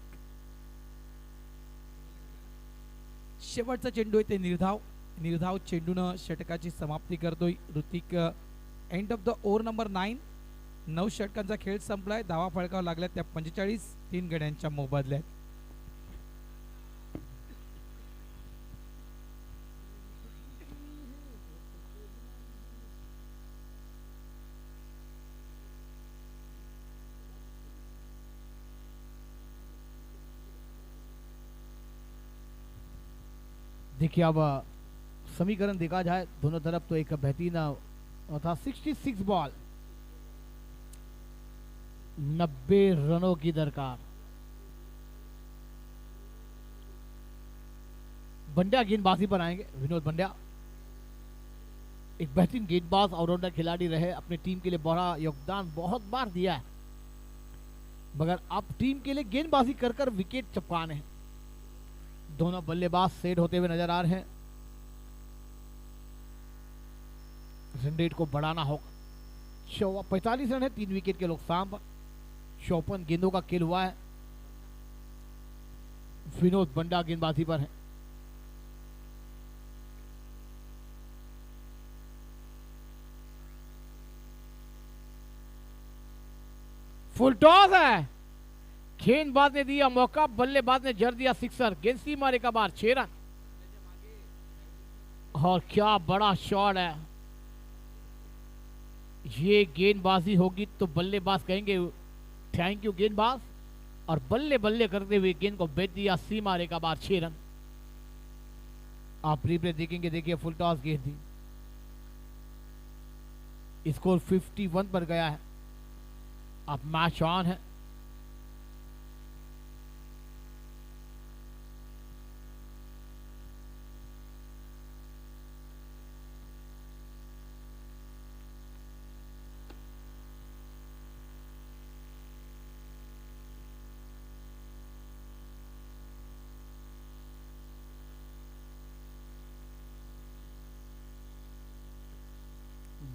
शेवटचा चेंडू आहे ते निर्धाव चेंडूनं षटकाची समाप्ती करतोय Hrithik. End of the over number 9. 9 षटकांचा खेळ संपलाय. धावा फळकावर लागल्या त्या 45. 3 गड्यांच्या मोबदल्यात. देखिए अब समीकरण देखा जाए दोनों तरफ तो एक बेहतरीन था. 66 बॉल 90 रनों की दरकार. बंड्या गेंदबाजी पर आएंगे. विनोद बंड्या एक बेहतरीन गेंदबाज ऑलराउंडर खिलाड़ी रहे, अपनी टीम के लिए बड़ा योगदान बहुत बार दिया है, मगर अब टीम के लिए गेंदबाजी कर कर विकेट चपकाने हैं. दोनों बल्लेबाज सेट होते हुए नजर आ रहे हैं. रन रेट को बढ़ाना होगा. 45 रन है 3 विकेट के नुकसान पर. 54 गेंदों का खेल हुआ है. विनोद बंडा गेंदबाजी पर है. फुल टॉस है. गेंदबाज ने दिया मौका, बल्लेबाज ने जड़ दिया सिक्सर. गेंद सीमा रेखा बाहर. 6 रन. और क्या बड़ा शॉट है. ये गेंदबाजी होगी तो बल्लेबाज कहेंगे थैंक यू गेंदबाज, और बल्ले बल्ले करते हुए गेंद को भेज दिया सीमा रेखा बाहर. 6 रन. आप रिप्ले देखेंगे. देखिए फुल टॉस गेंद थी. स्कोर 51 पर गया है. अब मैच ऑन है.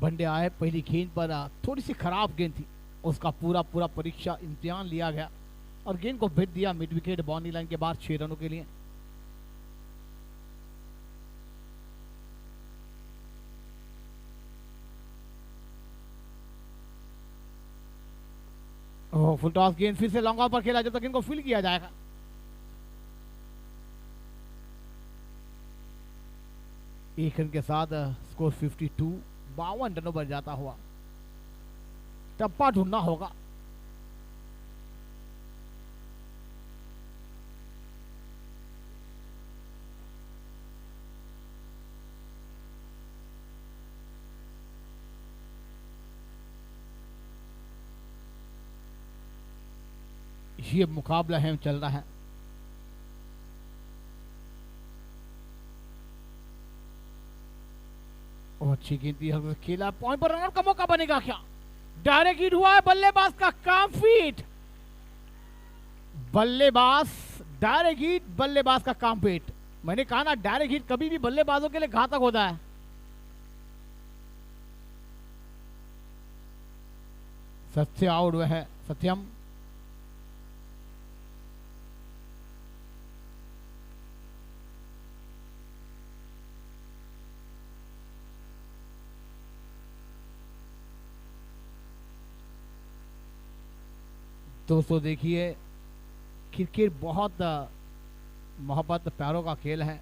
बंडे आए. पहली गेंद पर थोड़ी सी खराब गेंद थी, उसका पूरा परीक्षा इम्तिहान लिया गया और गेंद को भेज दिया मिड विकेट बाउंड्री लाइन के बाहर 6 रनों के लिए. फुल टॉस गेंद फिर से लॉन्ग ऑन पर खेला जब तक इनको फील किया जाएगा. एक रन के साथ स्कोर 52. 52 रनों पर जाता हुआ. टप्पा ढूंढना होगा. ये मुकाबला है चल रहा है. अच्छी गेंदी खेला. पॉइंट पर रन का मौका बनेगा क्या. डायरेक्ट हिट हुआ है. बल्लेबाज का काम फीट. बल्लेबाज डायरेक्ट हिट. बल्लेबाज का काम फीट. मैंने कहा ना, डायरेक्ट हिट कभी भी बल्लेबाजों के लिए घातक होता है। सत्य आउट हुए है, सत्यम। दोस्तों देखिए, क्रिकेट बहुत मोहब्बत प्यारों का खेल है।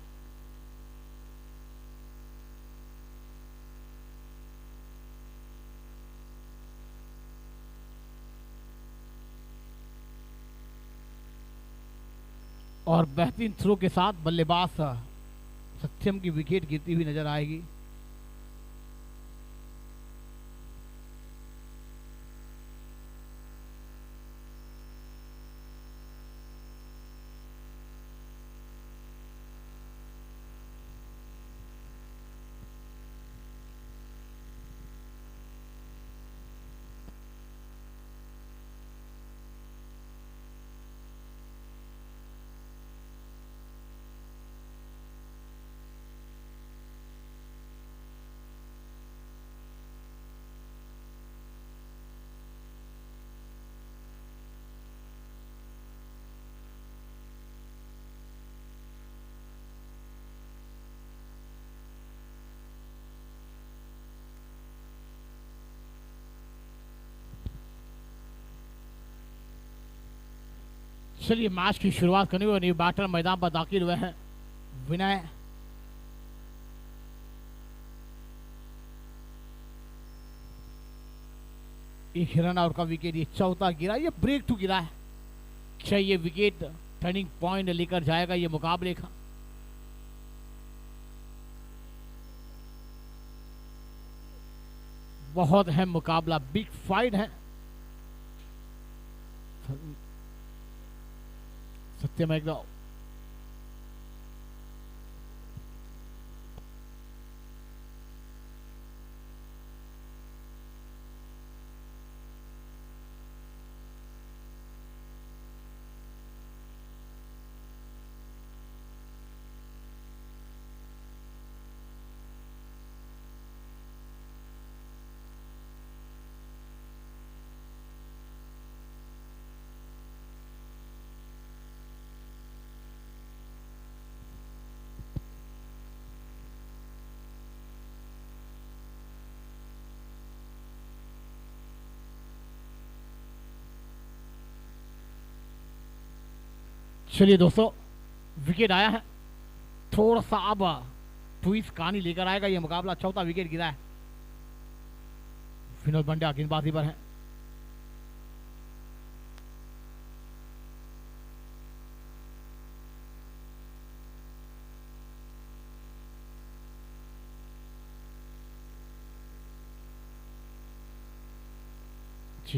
और बेहतरीन थ्रो के साथ बल्लेबाज सत्यम की विकेट गिरती हुई नजर आएगी। चलिए, मैच की शुरुआत करने हुए न्यू बैटर मैदान पर दाखिल हुए हैं विनय। एक रन आउट का विकेट, ये चौथा गिरा, ये ब्रेक टू गिरा है। क्या ये विकेट टर्निंग पॉइंट लेकर जाएगा ये मुकाबले का? बहुत है मुकाबला, बिग फाइट है। सत्यम एकदम चलिए दोस्तों, विकेट आया है। थोड़ा सा अब ट्विस्ट कहानी लेकर आएगा ये मुकाबला। चौथा विकेट गिरा है। विनोद पंड्या गेंदबाजी पर है।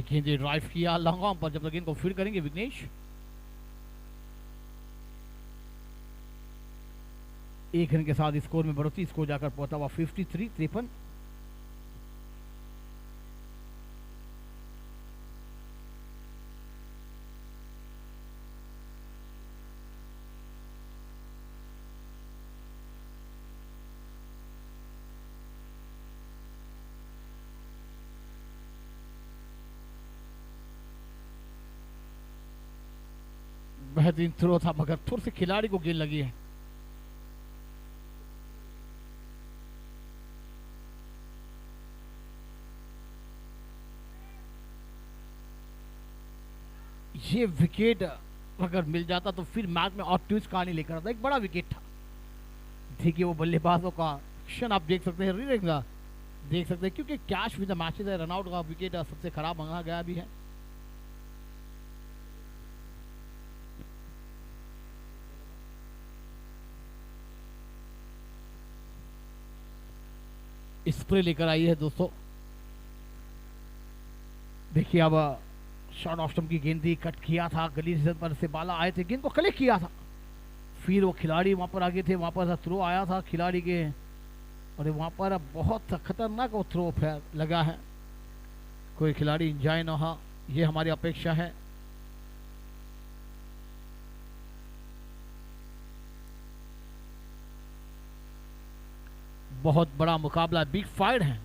गेंद ड्राइव किया लॉन्ग ऑन पर, जब तक गेंद को फील्ड करेंगे विघ्नेश। एक रन के साथ स्कोर में बढ़ोतरी, स्कोर जाकर पहुंचा हुआ 53-53। बेहतरीन थ्रो था, मगर थोड़ी सी खिलाड़ी को गेंद लगी है। ये विकेट अगर मिल जाता तो फिर मैच में और ट्विस्ट कहानी लेकर आता। एक बड़ा विकेट था। देखिए वो बल्लेबाजों का एक्शन आप देख सकते हैं, देख सकते हैं, क्योंकि कैच विद द मैचेस है। रनआउट का विकेट सबसे खराब मांगा गया भी है। स्प्रे लेकर आई है दोस्तों। देखिए अब शॉर्ट ऑफ स्टंप की गेंद थी, कट किया था, गली पर से बाला आए थे, गेंद को कलेक्ट किया था। फिर वो खिलाड़ी वहां पर आगे थे, वहां पर थ्रो आया था खिलाड़ी के, और वहां पर बहुत खतरनाक वो थ्रो लगा है। कोई खिलाड़ी इंजॉय ना हो, ये हमारी अपेक्षा है। बहुत बड़ा मुकाबला, बिग फाइट है।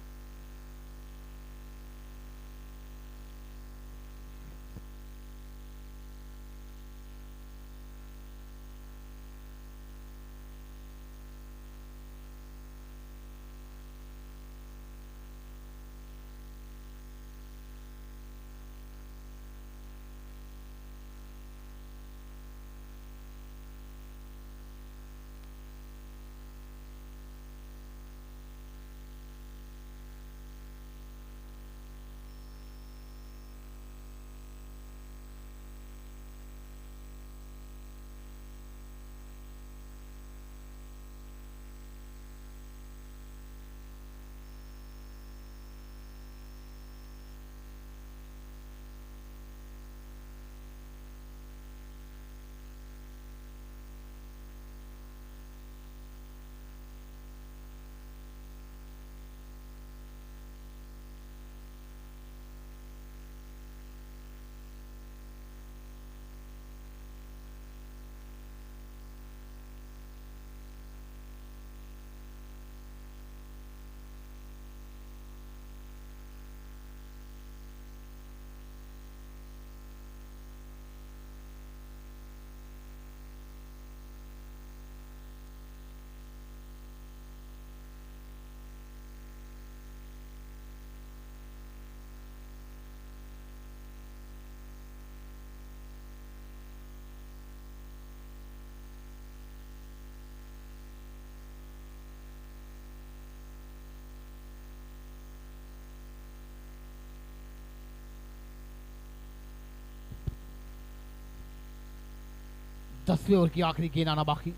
दसवें ओवर की आखिरी गेंद आना बाकी।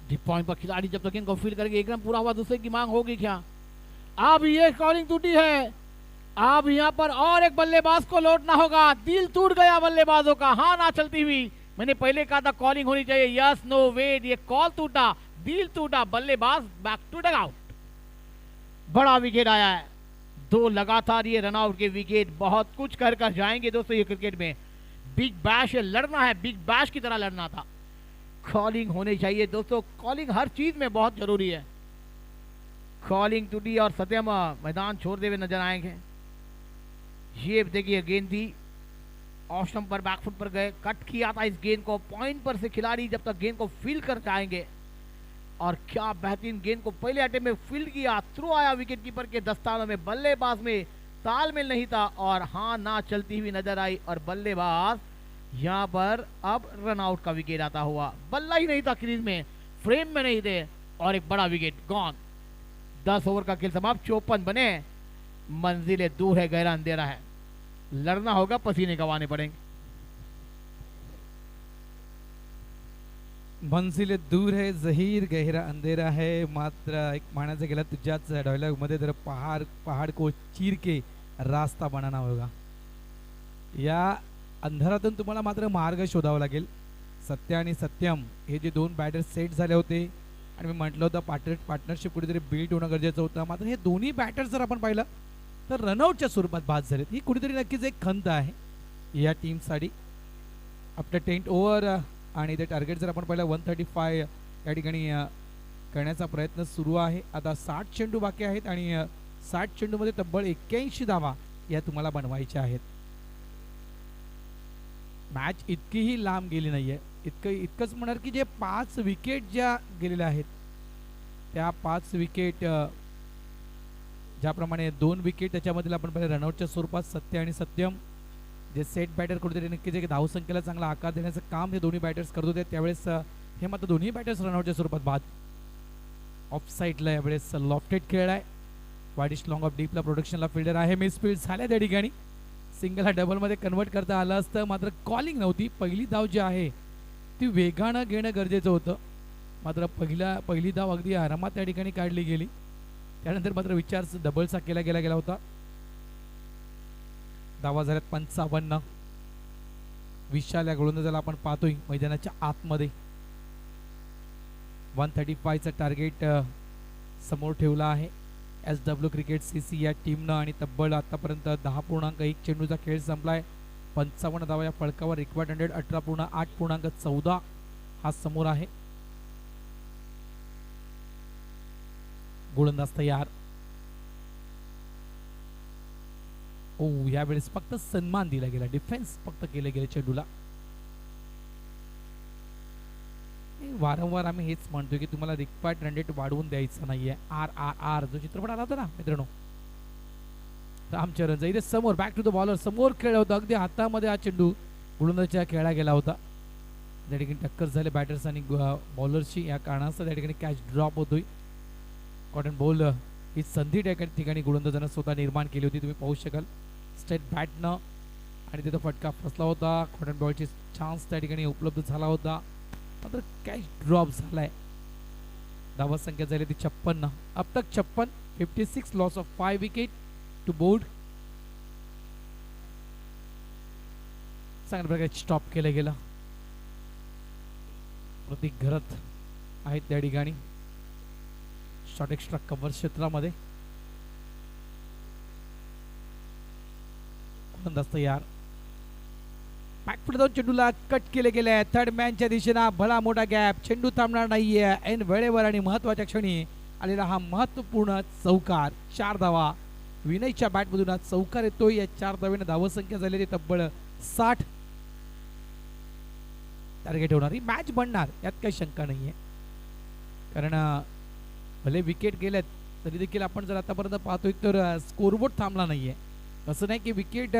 डीप पॉइंट पर खिलाड़ी जब तक इनको फील करेंगे, एक रन पूरा हुआ, दूसरे की मांग होगी क्या? अब ये कॉलिंग टूटी है। अब यहाँ पर और एक बल्लेबाज को लौटना होगा। दिल टूट गया बल्लेबाजों का, हाँ ना चलती हुई। मैंने पहले कहा था कॉलिंग होनी चाहिए, यस नो वेट, ये कॉल टूटा, दिल टूटा, बल्लेबाज बैक टू डग आउट। बड़ा विकेट आया है, 2 लगातार ये रनआउट के विकेट बहुत कुछ कर कर जाएंगे दोस्तों ये क्रिकेट में। बिग बैश लड़ना है, बिग बैश की तरह लड़ना था। कॉलिंग होनी चाहिए दोस्तों, कॉलिंग हर चीज में बहुत जरूरी है। कॉलिंग टूटी और सत्यम मैदान छोड़ते हुए नजर आएंगे। ये देखिए गेंद थी ऑफ स्टंप पर, बैकफुट पर गए, कट किया था इस गेंद को पॉइंट पर से खिलाड़ी जब तक गेंद को फील कर जाएंगे। और क्या बेहतरीन गेंद को पहले अटेम्प्ट में फील्ड किया, थ्रो आया विकेट कीपर के दस्तानों में, बल्लेबाज में तालमेल नहीं था और हाँ ना चलती हुई नजर आई। और बल्लेबाज यहाँ पर अब रन आउट का विकेट आता हुआ, बल्ला ही नहीं था क्रीज में, फ्रेम में नहीं थे और एक बड़ा विकेट गॉन। 10 ओवर का खेल समाप्त, 54 बने, मंजिलें दूर है, गहरा अंधेरा है, लड़ना होगा, पसीने गंवाने पड़ेंगे। मंजिले दूर है, जहीर गहरा अंधेरा है, मात्र एक म्हणायचं गेलं तुझ्याच डायलॉग मध्ये तर पहाड़ को चीर के रास्ता बनाना होगा। या अंधारातून तुम्हाला मात्र मार्ग शोधावा लागेल। सत्य आणि सत्यम हे जे 2 बॅटर्स सेट झाले होते आणि मी म्हटलं होतं पार्टनरशिप कुठेतरी बिल्ड होणं गरजेचं होतं, मात्र हे दोन्ही बॅटर्स जर आपण पाहिलं तर रनआउटच्या स्वरूपात बाद झालेत। ही कुठेतरी नक्कीच एक खंत आहे या टीमसाठी। आफ्टर 10 ओव्हर आणि ते टार्गेट जर आपण पाहिलं 135 या ठिकाणी करण्याचा प्रयत्न सुरू आहे। आता 60 चेंडू बाकी आहेत आणि 60 चेंडूमध्ये तब्बल 81 धावा या तुम्हाला बनवायच्या आहेत। मॅच इतकीही लांब गेली नाहीये, इतकंच म्हणणार की जे 5 विकेट ज्या गेलेल्या आहेत त्या 5 विकेट ज्याप्रमाणे 2 विकेट त्याच्यामधील आपण पाहिलं रनआउटच्या स्वरूपात सत्य आणि सत्यम जे सेट बॅटर कुठेतरी नक्कीच एक धावसंख्येला चांगला आकार देण्याचं काम हे दोन्ही बॅटर्स करत होते। त्यावेळेस हे मात्र दोन्ही बॅटर्स रनआउटच्या स्वरूपात बाद। ऑफ साईडला यावेळेस लॉफ्टेड खेळलाय, वाईडिश लॉंग ऑफ डीपला प्रोडक्शनला फिल्डर आहे, मिस फील्ड झाल्या त्या ठिकाणी, सिंगल हा डबल मध्ये कन्वर्ट करता आलं असतं, मात्र कॉलिंग नव्हती। पहिली धाव जी आहे ती वेगानं घेणं गरजेचं होतं, मात्र पहिली धाव अगदी आरामात त्या ठिकाणी काढली गेली। त्यानंतर मात्र विचार डबलचा केला गेला होता। धावा झाल्यात 55। विशाल या गोलंदाजाला आपण पाहतोय मैदानाच्या आतमध्ये 135 चा टार्गेट समोर ठेवला आहे SW क्रिकेट CC या टीमनं आणि तब्बल आतापर्यंत 10.1 चेंडूचा खेळ संपलाय। 55 धावा या फलकावर. रिक्वायर्ड 100 18.8.14 हा समोर आहे. गोलंदाज तयार. ओ यावेळेस फक्त सन्मान दिला गेला, डिफेन्स फक्त केले गेले चेंडूला. वारंवार आम्ही हेच म्हणतोय की तुम्हाला रिक्वायर्ड रन रेट वाढवून द्यायचं नाहीये. आर आर आर जो चित्रपट आला होता ना मित्रांनो, रामचरण इथे समोर बॅक टू द बॉलर, समोर खेळ होता, अगदी हातामध्ये हा चेंडू गोलंदाजाच्या खेळला गेला होता. त्या ठिकाणी टक्कर झाले बॅटर्स आणि बॉलरची, या कारणास्तव त्या ठिकाणी कॅच ड्रॉप होतोय. कॉटन बॉल ही संधी त्या ठिकाणी गोलंदाजानं स्वतः निर्माण केली होती, तुम्ही पाहू शकाल स्ट्रेट बॅटनं, आणि तिथं फटका फसला होता. कॉटन बॉलची चान्स त्या ठिकाणी उपलब्ध झाला होता, मात्र कॅच ड्रॉप झालाय. धावा संख्या झाली ती 56. अब तक 56, 56 loss of 5 wicket to board. चांगल्या प्रकारे स्टॉप केलं गेलं. प्रतीक घरत आहेत त्या ठिकाणी शॉर्ट एक्स्ट्रा कव्हर क्षेत्रामध्ये. गोलंदाज तयार. बॅकफुट जाऊन चेंडूला कट केले गेले. थर्ड मॅनच्या दिशेला भला मोठा गॅप, चेंडू थांबणार नाहीये. ऐन वेळेवर आणि महत्वाच्या क्षणी आलेला हा महत्वपूर्ण चौकार. 4 धावा विनयच्या बॅटमधून आज चौकार येतोय. या 4 धावेने धावसंख्या झालेली तब्बल 60. टार्गेट होणार, ही मॅच बनणार यात काही शंका नाहीये, कारण भले विकेट गेलेत तरी देखील आपण जर आतापर्यंत पाहतोय तर स्कोरबोर्ड थांबला नाहीये. असं नाही की विकेट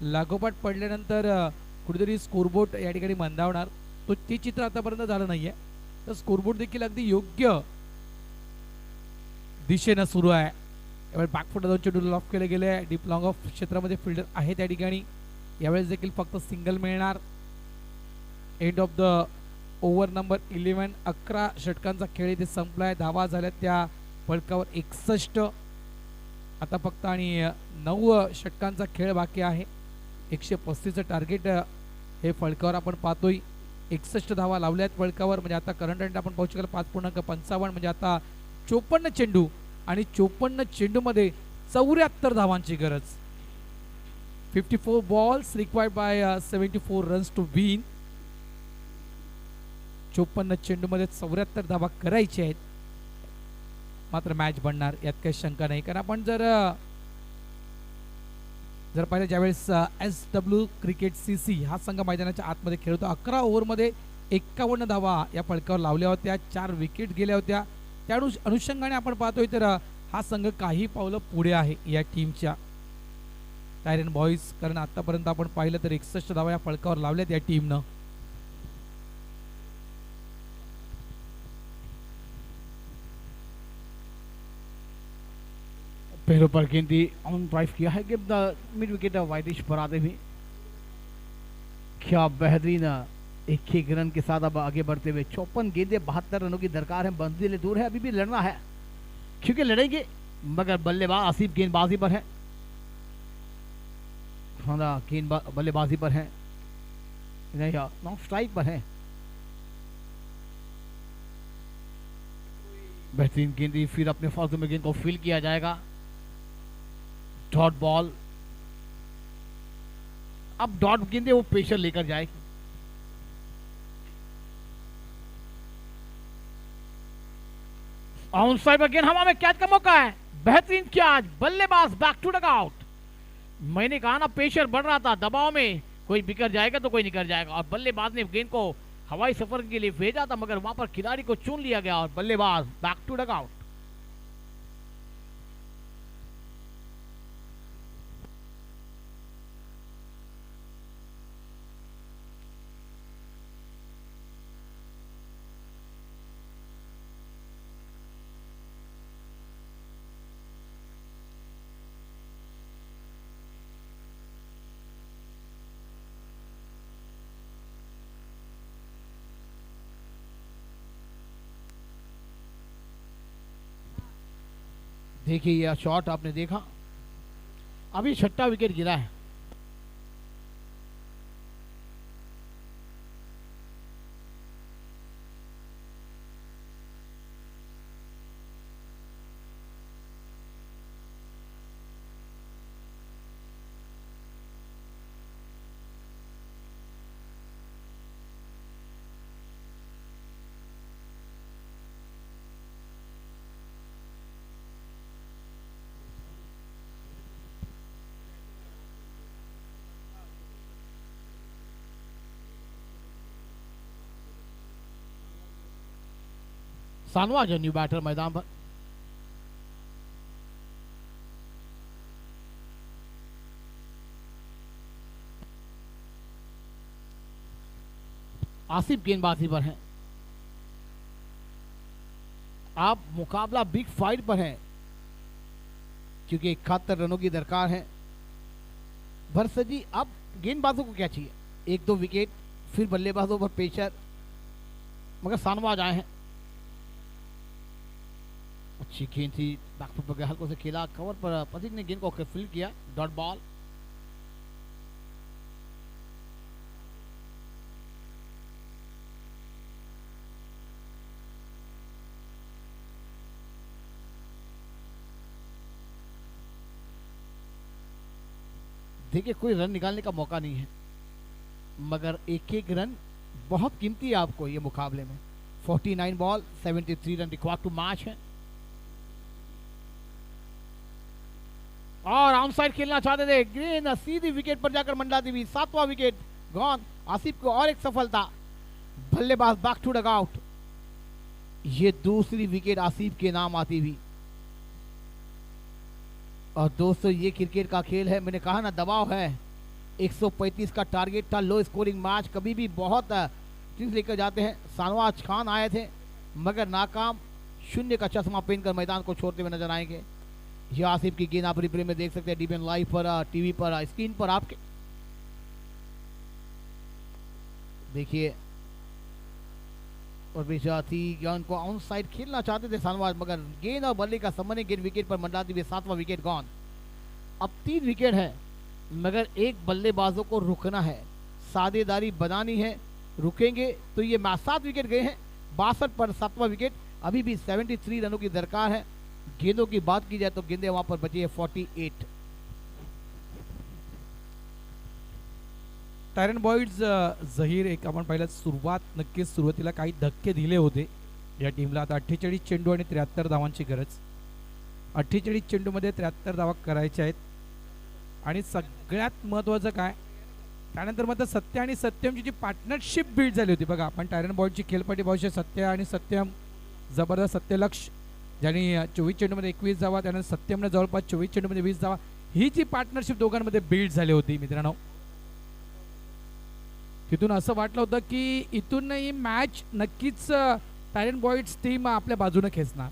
लागोपाठ पडल्यानंतर कुठेतरी स्कोरबोर्ड या ठिकाणी मंदावणार, ते चित्र आतापर्यंत झालं नाहीये. तर स्कोरबोर्ड देखील अगदी योग्य दिशेनं सुरू आहे. यावेळी बॅकफुट जाऊन चेंडू लॉफ केले गेले. डीप लॉंग ऑफ क्षेत्रामध्ये फिल्डर आहे त्या ठिकाणी. यावेळेस देखील फक्त सिंगल मिळणार. End of the over number 11. 11 षटकांचा खेळ इथे संपलाय. धावा झाल्या त्या फलकावर 61. आता फक्त आणि 9 षटकांचा खेळ बाकी आहे. 135चं टार्गेट हे फलकावर आपण पाहतोय. 61 धावा लावल्यात फलकावर, म्हणजे आता करंट रन आपण पाहू शकाल 5.55, म्हणजे आता 54 चेंडू आणि 54 चेंडूमध्ये 74 धावांची गरज. 54 balls required by 74 runs to win. 54 चेंडूमध्ये 74 धावा करायच्या आहेत, मात्र मॅच बनणार यात काही शंका नाही. कारण आपण जर पाहिलं ज्यावेळेस SW क्रिकेट CC हा संघ मैदानाच्या आतमध्ये खेळतो, 11 ओव्हरमध्ये 51 धावा या फलकावर लावल्या होत्या. 4 विकेट गेल्या होत्या. त्या अनुषंगाने आपण पाहतोय तर हा संघ काही पावलं पुढे आहे या टीमच्या, टायरन बॉईज. कारण आतापर्यंत आपण पाहिलं तर 61 धावा या फलकावर लावल्यात या टीमनं. पहले पर गेंदी ऑन ड्राइव किया है कि मिड विकेट वाइडिश पर आते हुए क्या बेहतरीन एक रन के साथ अब आगे बढ़ते हुए 54 गेंदे 72 रनों की दरकार है. मंजिल दूर है, अभी भी लड़ना है क्योंकि लड़ेंगे, मगर बल्लेबाज आसिफ गेंदबाजी पर है. हाँ गेंद बल्लेबाजी पर है, नहीं नॉन स्ट्राइक पर है. बेहतरीन गेंदी, फिर अपने फालतू में गेंद को फील किया जाएगा. डॉट बॉल, अब डॉट गेंदे वो प्रेशर लेकर जाएगी. ऑन साइड पर गेंद हवा में कैच का मौका है. बेहतरीन कैच, बल्लेबाज बैक टू डग आउट. मैंने कहा ना प्रेशर बढ़ रहा था, दबाव में कोई बिखर जाएगा तो कोई निकल जाएगा, और बल्लेबाज ने गेंद को हवाई सफर के लिए भेजा था, मगर वहां पर खिलाड़ी को चुन लिया गया और बल्लेबाज बैक टू डग आउट. देखिए यह शॉट आपने देखा, अभी 6वां विकेट गिरा है. सानवा जो न्यू बैटर मैदान पर। आसिफ गेंदबाजी पर है। आप मुकाबला बिग फाइट पर है क्योंकि 71 रनों की दरकार है। भरसत जी, अब गेंदबाजों को क्या चाहिए? 1-2 विकेट, फिर बल्लेबाजों पर प्रेशर, मगर सानवाज आए हैं। अच्छी गेंद थी, बैकफुट पर हल्कों से खेला, कवर पर पथिक ने गेंद को फील्ड किया, डॉट बॉल। देखिए, कोई रन निकालने का मौका नहीं है, मगर एक एक रन बहुत कीमती है आपको ये मुकाबले में। 49 ball 73 run required to match है। और ऑन साइड खेलना चाहते थे, ग्रीन सीधी विकेट पर जाकर मंडलाती हुई, 7वां विकेट गॉन। आसिफ को और एक सफलता, बल्लेबाज बैक टू डगआउट। ये दूसरी विकेट आसिफ के नाम आती हुई। और दोस्तों, ये क्रिकेट का खेल है, मैंने कहा ना दबाव है। 135 का टारगेट था, लो स्कोरिंग मैच कभी भी बहुत चीज लेकर जाते हैं। सानवाज खान आए थे मगर नाकाम, 0 का चश्मा पहनकर मैदान को छोड़ते हुए नजर आएंगे। ये आसिफ की गेंद आप रिप्ले में देख सकते हैं, डीबीएन लाइव पर, टीवी पर, स्क्रीन पर आपके देखिए। और बेचाती गेंद को ऑन साइड खेलना चाहते थे सानवाज, मगर गेंद और बल्ले का संबंध गेंद विकेट पर मंडलाती हुई, 7वां विकेट गॉन। अब 3 विकेट है, मगर एक बल्लेबाजों को रुकना है, साझेदारी बनानी है। रुकेंगे तो ये मैच 7 विकेट गए हैं, 62 पर 7वां विकेट। अभी भी 73 रनों की दरकार है। गेंदों की बात की जाए तो गेंदें वहां पर बची है 48। टायरन बॉईड्स झहीर, एक आपण पाहिलं सुरुवात, नक्कीच सुरुवातीला काही धक्के दिले होते या टीमला। आता 48 चेंडू आणि 73 धावांची गरज। 48 चेंडूमध्ये 73 धावा करायच्या आहेत। आणि सगळ्यात महत्त्वाचं काय, त्यानंतर मात्र सत्य आणि सत्यमची जी पार्टनरशिप बिल्ड झाली होती बघा, आपण टायरन बॉईडची खेळपट्टी पाहू शकतो। सत्य आणि सत्यम, जबरदस्त सत्यलक्ष ज्यांनी 24 चेंडूमध्ये 21 धावा, त्यानंतर सत्यमने जवळपास 24 चेंडूमध्ये 20 धावा, ही जी पार्टनरशिप दोघांमध्ये बिल्ड झाली होती मित्रांनो, तिथून असं वाटलं होतं की इथून ही मॅच नक्कीच टायरन बॉईड्स टीम आपल्या बाजूने खेचणार।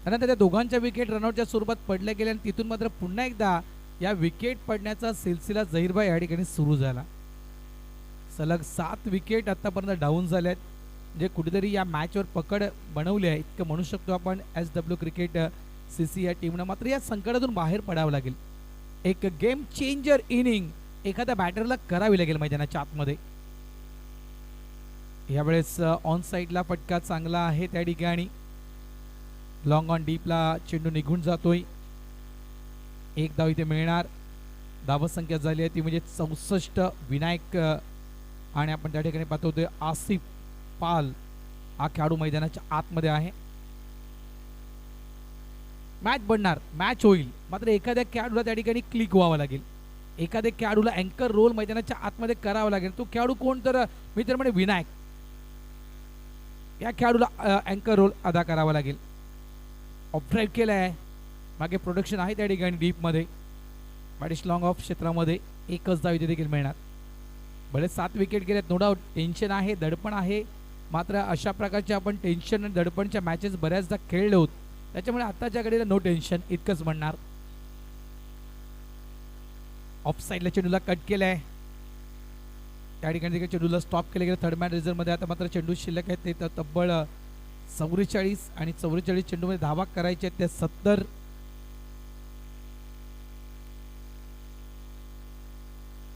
त्यानंतर त्या दोघांच्या विकेट रनआउटच्या स्वरूपात पडल्या गेल्या आणि तिथून मात्र पुन्हा एकदा या विकेट पडण्याचा सिलसिला झहीरभाई या ठिकाणी सुरू झाला। सलग 7 विकेट आतापर्यंत डाऊन झाल्यात, म्हणजे कुठेतरी या मॅचवर पकड बनवली आहे इतकं म्हणू शकतो आपण। SW क्रिकेट CC या टीमनं मात्र या संकटातून बाहेर पडावं लागेल। एक गेम चेंजर इनिंग एखाद्या बॅटरला करावी लागेल मैदानाच्या आतमध्ये। यावेळेस ऑन साइडला फटका चांगला आहे त्या ठिकाणी, लॉंग ऑन डीपला चेंडू निघून जातोय। 1 धाव इथे मिळणार। धावसंख्या झाली आहे ती म्हणजे 64। विनायक आणि आपण त्या ठिकाणी पाहतो ते आसिफ पाल हा खेळाडू मैदानाच्या आतमध्ये आहे। मॅच बनणार, मॅच होईल, मात्र एखाद्या खेळाडूला त्या ठिकाणी क्लिक व्हावं लागेल, एखाद्या खेळाडूला अँकर रोल मैदानाच्या आतमध्ये करावा लागेल। तो खेळाडू कोण, तर मी तर म्हणे विनायक, या खेळाडूला अँकर रोल अदा करावा लागेल। ऑफ ड्राईव्ह केलाय, मागे प्रोडक्शन आहे त्या ठिकाणी डीपमध्ये, बॅटिश लॉंग ऑफ क्षेत्रामध्ये 1च धाव इथे देखील मिळणार। भले 7 विकेट गेलेत, नो डाऊट टेन्शन आहे, दडपण आहे, मात्र अशा प्रकारचे आपण टेन्शन आणि दडपणच्या मॅचेस बऱ्याचदा खेळले होत, त्याच्यामुळे आताच्या घडीला नो टेन्शन इतकंच म्हणणार। ऑफ साइडला चेंडूला कट केलाय, त्या ठिकाणी देखील चेंडूला स्टॉप केलं गेलं थर्ड मॅन रिझर्व मध्ये। आता मात्र चेंडू शिल्लक आहेत ते तब्बल 44 आणि 44 चेंडूमध्ये धावा करायचे आहेत त्या 70।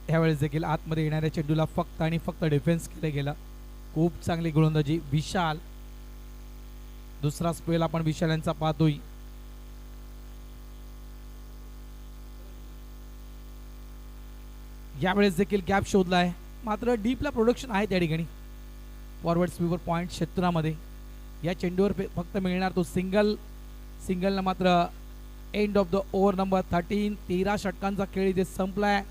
यावेळेस देखील आतमध्ये येणाऱ्या चेंडूला फक्त आणि फक्त डिफेन्स केलं गेलं। खूप चांगली गोलंदाजी विशाल, दुसरा स्पेल आपण विशाल यांचा पाहतोय। यावेळेस देखील गॅप शोधला आहे, मात्र डीपला प्रोडक्शन आहे त्या ठिकाणी। फॉरवर्ड स्वीपर पॉइंट क्षेत्रामध्ये या चेंडूवर फक्त मिळणार तो सिंगल। सिंगलला मात्र end of the over number 13। 13 षटकांचा खेळ इथे संपलाय,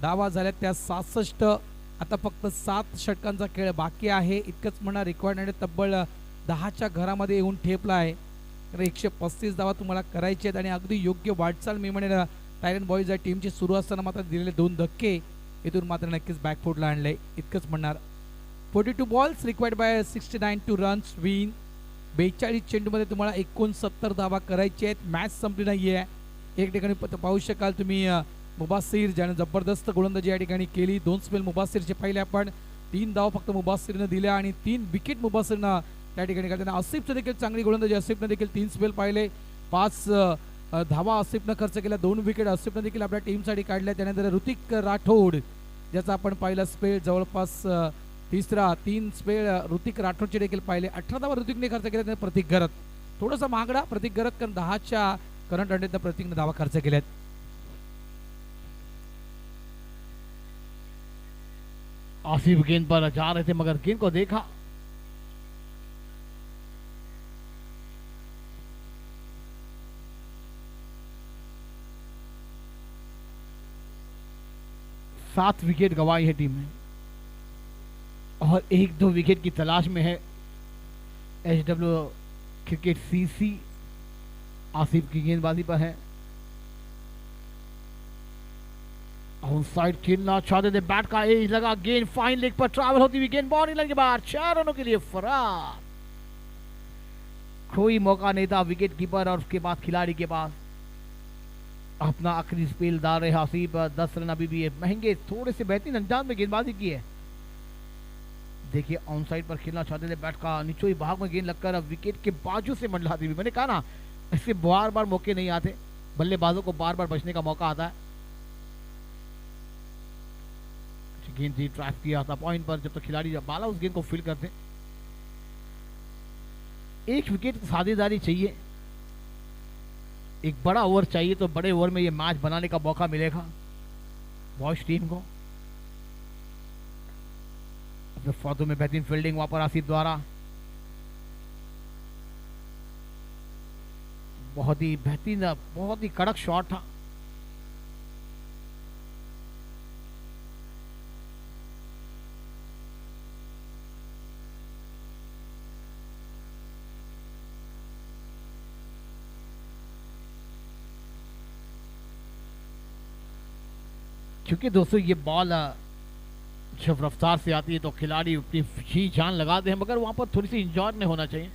धावा झाल्यात त्या 66। आता फक्त 7 षटकांचा खेळ बाकी आहे इतकंच म्हणा। रिक्वायर्ड तब्बल 10च्या घरामध्ये येऊन ठेपला आहे. तर 135 धावा तुम्हाला करायचे आहेत आणि अगदी योग्य वाटचाल मी म्हणेन टायटन बॉईज या टीमची सुरू असताना मात्र दिलेले 2 धक्के इथून मात्र नक्कीच बॅकफूटला आणले इतकंच म्हणणार. 42 balls required bye 69 two runs win. 42 चेंडूमध्ये तुम्हाला 69 धावा करायचे आहेत. मॅच संपली नाही आहे. एक ठिकाणी पाहू शकाल तुम्ही मुबासिर ज्याने जबरदस्त गोलंदाजी या ठिकाणी केली. 2 स्पेल मुबासिरचे पाहिले आपण. 3 धावा फक्त मुबासिरनं दिल्या आणि 3 विकेट मुबासिरनं त्या ठिकाणी करताना. आसिफचं देखील चांगली गोलंदाजी. आसिफनं देखील 3 स्पेल पाहिले. 5 धावा आसिफनं खर्च केल्या. 2 विकेट आसिफनं देखील आपल्या टीमसाठी काढल्या. त्यानंतर ऋतिक राठोड ज्याचा आपण पाहिला स्पेल जवळपास तिसरा. 3 स्पेल ऋतिक राठोडचे देखील पाहिले. 18 धावा ऋतिकने खर्च केल्या. प्रतीक गरत थोडासा महागडा प्रतीक गरत कारण 10च्या करंट अंडेत प्रतीकने धावा खर्च केल्यात. आसिफ गेंद पर जा रहे थे मगर गेंद को देखा, सात विकेट गंवाई है टीम ने और 1-2 विकेट की तलाश में है एचडब्ल्यू क्रिकेट सीसी. आसिफ की गेंदबाजी पर है. ऑन साइड खेलना चाहते थे. बैट का एज लगा. गेंद फाइन लेग पर ट्रैवल होती हुई गेंद बाउंड्री लाइन के बाहर. 4 रनों के लिए फरार. कोई मौका नहीं था विकेट कीपर और उसके बाद खिलाड़ी के पास. अपना आखिरी स्पेल डाल रहे आसिफ. 10 रन अभी भी है महंगे. थोड़े से बेहतरीन अंदाज में गेंदबाजी की है. देखिए ऑन साइड पर खेलना चाहते थे. बैट का निचोई भाग में गेंद लगकर अब विकेट के बाजू से मंडलाती हुई. मैंने कहा ना ऐसे बार बार मौके नहीं आते. बल्लेबाजों को बार बार बचने का मौका आता है. गेंद जी ट्रैप किया था पॉइंट पर. जब तक खिलाड़ी बाला उस गेंद को फील करते. 1 विकेट की साझेदारी चाहिए. एक बड़ा ओवर चाहिए तो बड़े ओवर में ये मैच बनाने का मौका मिलेगा बॉयज टीम को. अपने फातों में बेहतरीन फील्डिंग वहां पर आसिफ द्वारा. बहुत ही बेहतरीन बहुत ही कड़क शॉट था. क्योंकि दोस्तों ये बॉल जब रफ्तार से आती है तो खिलाड़ी अपनी जी जान लगाते हैं मगर वहां पर थोड़ी सी इंजॉय नहीं होना चाहिए.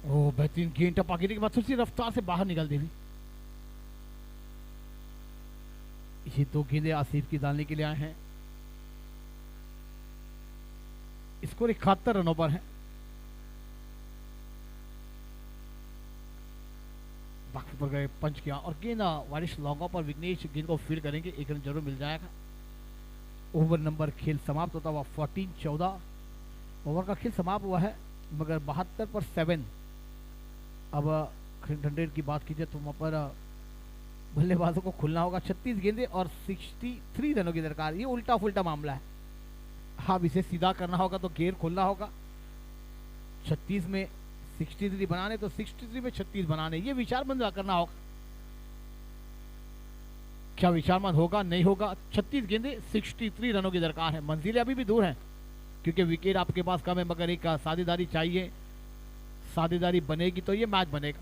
ओ बेहतरीन गेंद टपा गिरने के बाद थोड़ी सी रफ्तार से बाहर निकलती हुई. ये 2 गेंदें आसिफ की डालने के लिए आए हैं. स्कोर 71 रनों पर है. पर गए, पंच किया और गेंद वारिश लॉन्ग ऑफ पर विघ्नेश गेंद को फील्ड करेंगे, एक रन जरूर मिल जाएगा। ओवर नंबर खेल समाप्त होता हुआ 14-14। ओवर का खेल समाप्त हुआ है मगर 72 पर 7। अब 100 की बात कीजिए तो वहाँ पर बल्लेबाजों को खुलना होगा। 36 गेंदे और 63 रनों की दरकार। ये उल्टा फुल्टा मामला है। अब इसे सीधा करना होगा तो घेर खोलना होगा। 36 में 63 बनाने तो 63 में 36 बनाने, ये विचारमंद करना होगा। क्या विचारमंद होगा, नहीं होगा। 36 गेंदे 63 रनों की दरकार है। मंजिलें अभी भी दूर हैं क्योंकि विकेट आपके पास कम है, मगर एक साझेदारी चाहिए। साझेदारी बनेगी तो ये मैच बनेगा।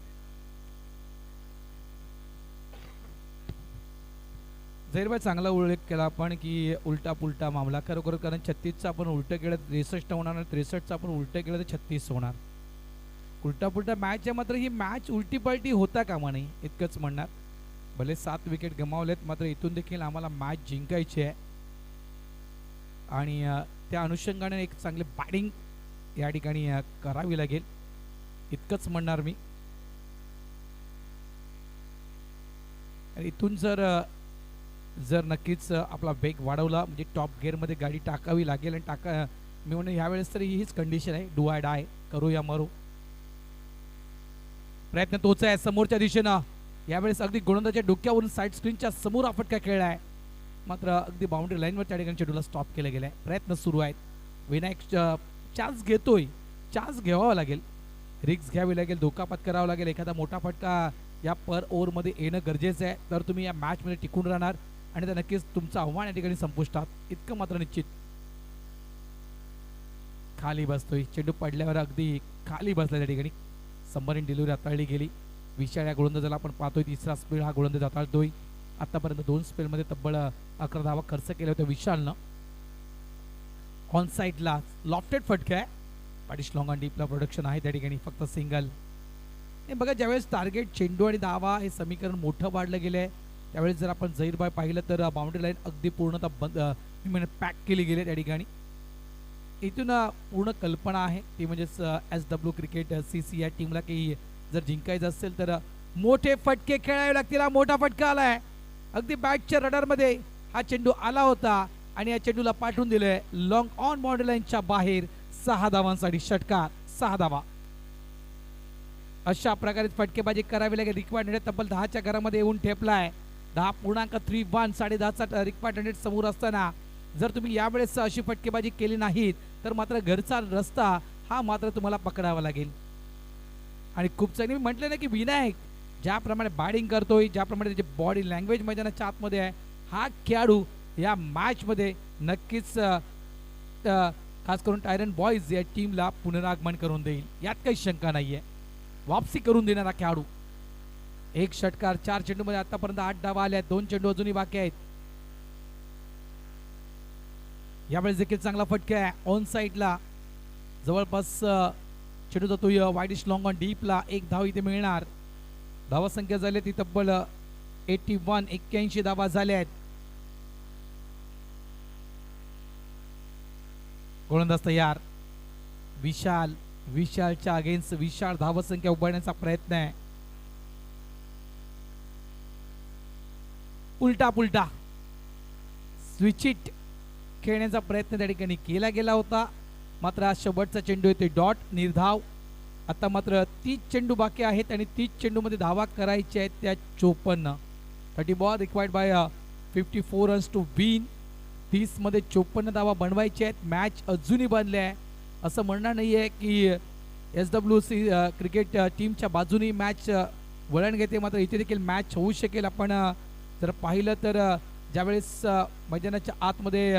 झहीरभाई चांगला उल्लेख केला आपण की उलटा पुलटा मामला खरोखर, कारण 36चं आपण उलटं केलं 63 होणार आणि 63चं आपण उलटं केलं तर 36 होणार. उलटा पुलटा मॅच आहे, मात्र ही मॅच उलटी पलटी होता कामा नये इतकंच म्हणणार. भले 7 विकेट गमावलेत मात्र इथून देखील आम्हाला मॅच जिंकायची आहे आणि त्या अनुषंगाने एक चांगली बॅटिंग या ठिकाणी करावी लागेल इतकंच म्हणणार मी. इथून जर नक्कीच आपला वेग वाढवला म्हणजे टॉप गिअरमध्ये गाडी टाकावी लागेल आणि मी म्हणून यावेळेस तरी हीच कंडिशन आहे, डू आय डाय, करू या मरू. प्रयत्न तोच आहे समोरच्या दिशेनं. यावेळेस अगदी गोलंदाजाच्या डोक्यावरून साईड स्क्रीनच्या समोर हा फटका खेळलाय, मात्र अगदी बाउंड्री लाईनवर त्या ठिकाणी चेंडूला स्टॉप केलं गेलंय. प्रयत्न सुरू आहेत. विनायक चान्स घेतोय, चान्स घ्यावा लागेल, रिक्स घ्यावी लागेल, धोका पत्करावा लागेल. एखादा मोठा फटका या पर ओव्हरमध्ये येणं गरजेचं आहे, तर तुम्ही या मॅचमध्ये टिकून राहणार आणि त्या नक्कीच तुमचं आव्हान या ठिकाणी संपुष्टात इतकं मात्र निश्चित. खाली बसतोय चेंडू पडल्यावर अगदी खाली बसला त्या ठिकाणी. सबमरीन डिलिव्हरी हाताळली गेली. विशाल या गोलंदाजाला आपण पाहतोय, तिसरा स्पेल हा गोलंदाज हाताळतोय. आतापर्यंत 2 स्पेलमध्ये तब्बल 11 धावा खर्च केल्या होत्या विशालनं. ऑन साईडला लॉफ्टेड फटका आहे. पाठीश लॉंग ऑन डीपला प्रोडक्शन आहे त्या ठिकाणी, फक्त सिंगल. हे बघा, ज्यावेळेस टार्गेट चेंडू आणि धावा हे समीकरण मोठं वाढलं गेलं आहे त्यावेळेस जर आपण झहीरभाई पाहिलं तर बाउंड्री लाईन अगदी पूर्णतः बंद म्हणजे पॅक केली गेली त्या ठिकाणी. इथून पूर्ण कल्पना आहे ती म्हणजेच SW क्रिकेट CC या टीमला की जर जिंकायचं असेल तर मोठे फटके खेळावे लागतील. हा मोठा फटका आलाय, अगदी बॅटच्या रडारमध्ये हा चेंडू आला होता आणि या चेंडूला पाठवून दिलंय लॉंग ऑन बाउंड्री लाईनच्या बाहेर. 6 धावांसाठी षटकार, 6 धावा. अशा प्रकारे फटकेबाजी करावी लागेल. रिक्वायर्ड रेट तब्बल 10च्या घरामध्ये येऊन ठेपलाय. 10.31 10.5चा रिक्वायर्ड रेट समोर असताना जर तुम्ही यावेळेस अशी फटकेबाजी केली नाहीत तर मात्र घरचा रस्ता हा मात्र तुम्हाला पकडावा लागेल. आणि खूप चांगली मी म्हटलं ना की विनायक ज्याप्रमाणे बॅटिंग करतोय, ज्याप्रमाणे त्याची बॉडी लँग्वेज मैदानाच्या आतमध्ये आहे, हा खेळाडू या मॅचमध्ये नक्कीच खास करून टायरन बॉयज या टीमला पुनरागमन करून देईल, यात काही शंका नाहीये. वापसी करून देणारा खेळाडू. एक षटकार, 4 चेंडूमध्ये आतापर्यंत 8 धावा आल्या, 2 चेंडू अजूनही बाकी आहेत. यावेळेस देखील चांगला फटका आहे ऑन साईडला. जवळपास चेंडू जातोय वाईडिश लॉंग ऑन डीपला. 1 धाव इथे मिळणार. धावा संख्या झाली ती तब्बल 81 धावा झाल्या आहेत. गोलंदाज तयार. विशालच्या अगेन्स्ट विशाल धावा संख्या उभारण्याचा प्रयत्न आहे. उलटा पुलटा स्विचिट खेळण्याचा प्रयत्न त्या ठिकाणी केला गेला होता, मात्र हा शेवटचा चेंडू येते डॉट, निर्धाव. आता मात्र 30 चेंडू बाकी आहेत आणि 30 चेंडूमध्ये धावा करायच्या आहेत त्या 54. 30 ball required by 54 runs to win. 30 मध्ये 54 धावा बनवायच्या आहेत. मॅच अजूनही बनले आहे, असं म्हणणं नाही आहे की SWC क्रिकेट टीमच्या बाजूनी मॅच वळण घेते, मात्र इथे देखील मॅच होऊ शकेल. आपण जर पाहिलं तर ज्यावेळेस मैदानाच्या आतमध्ये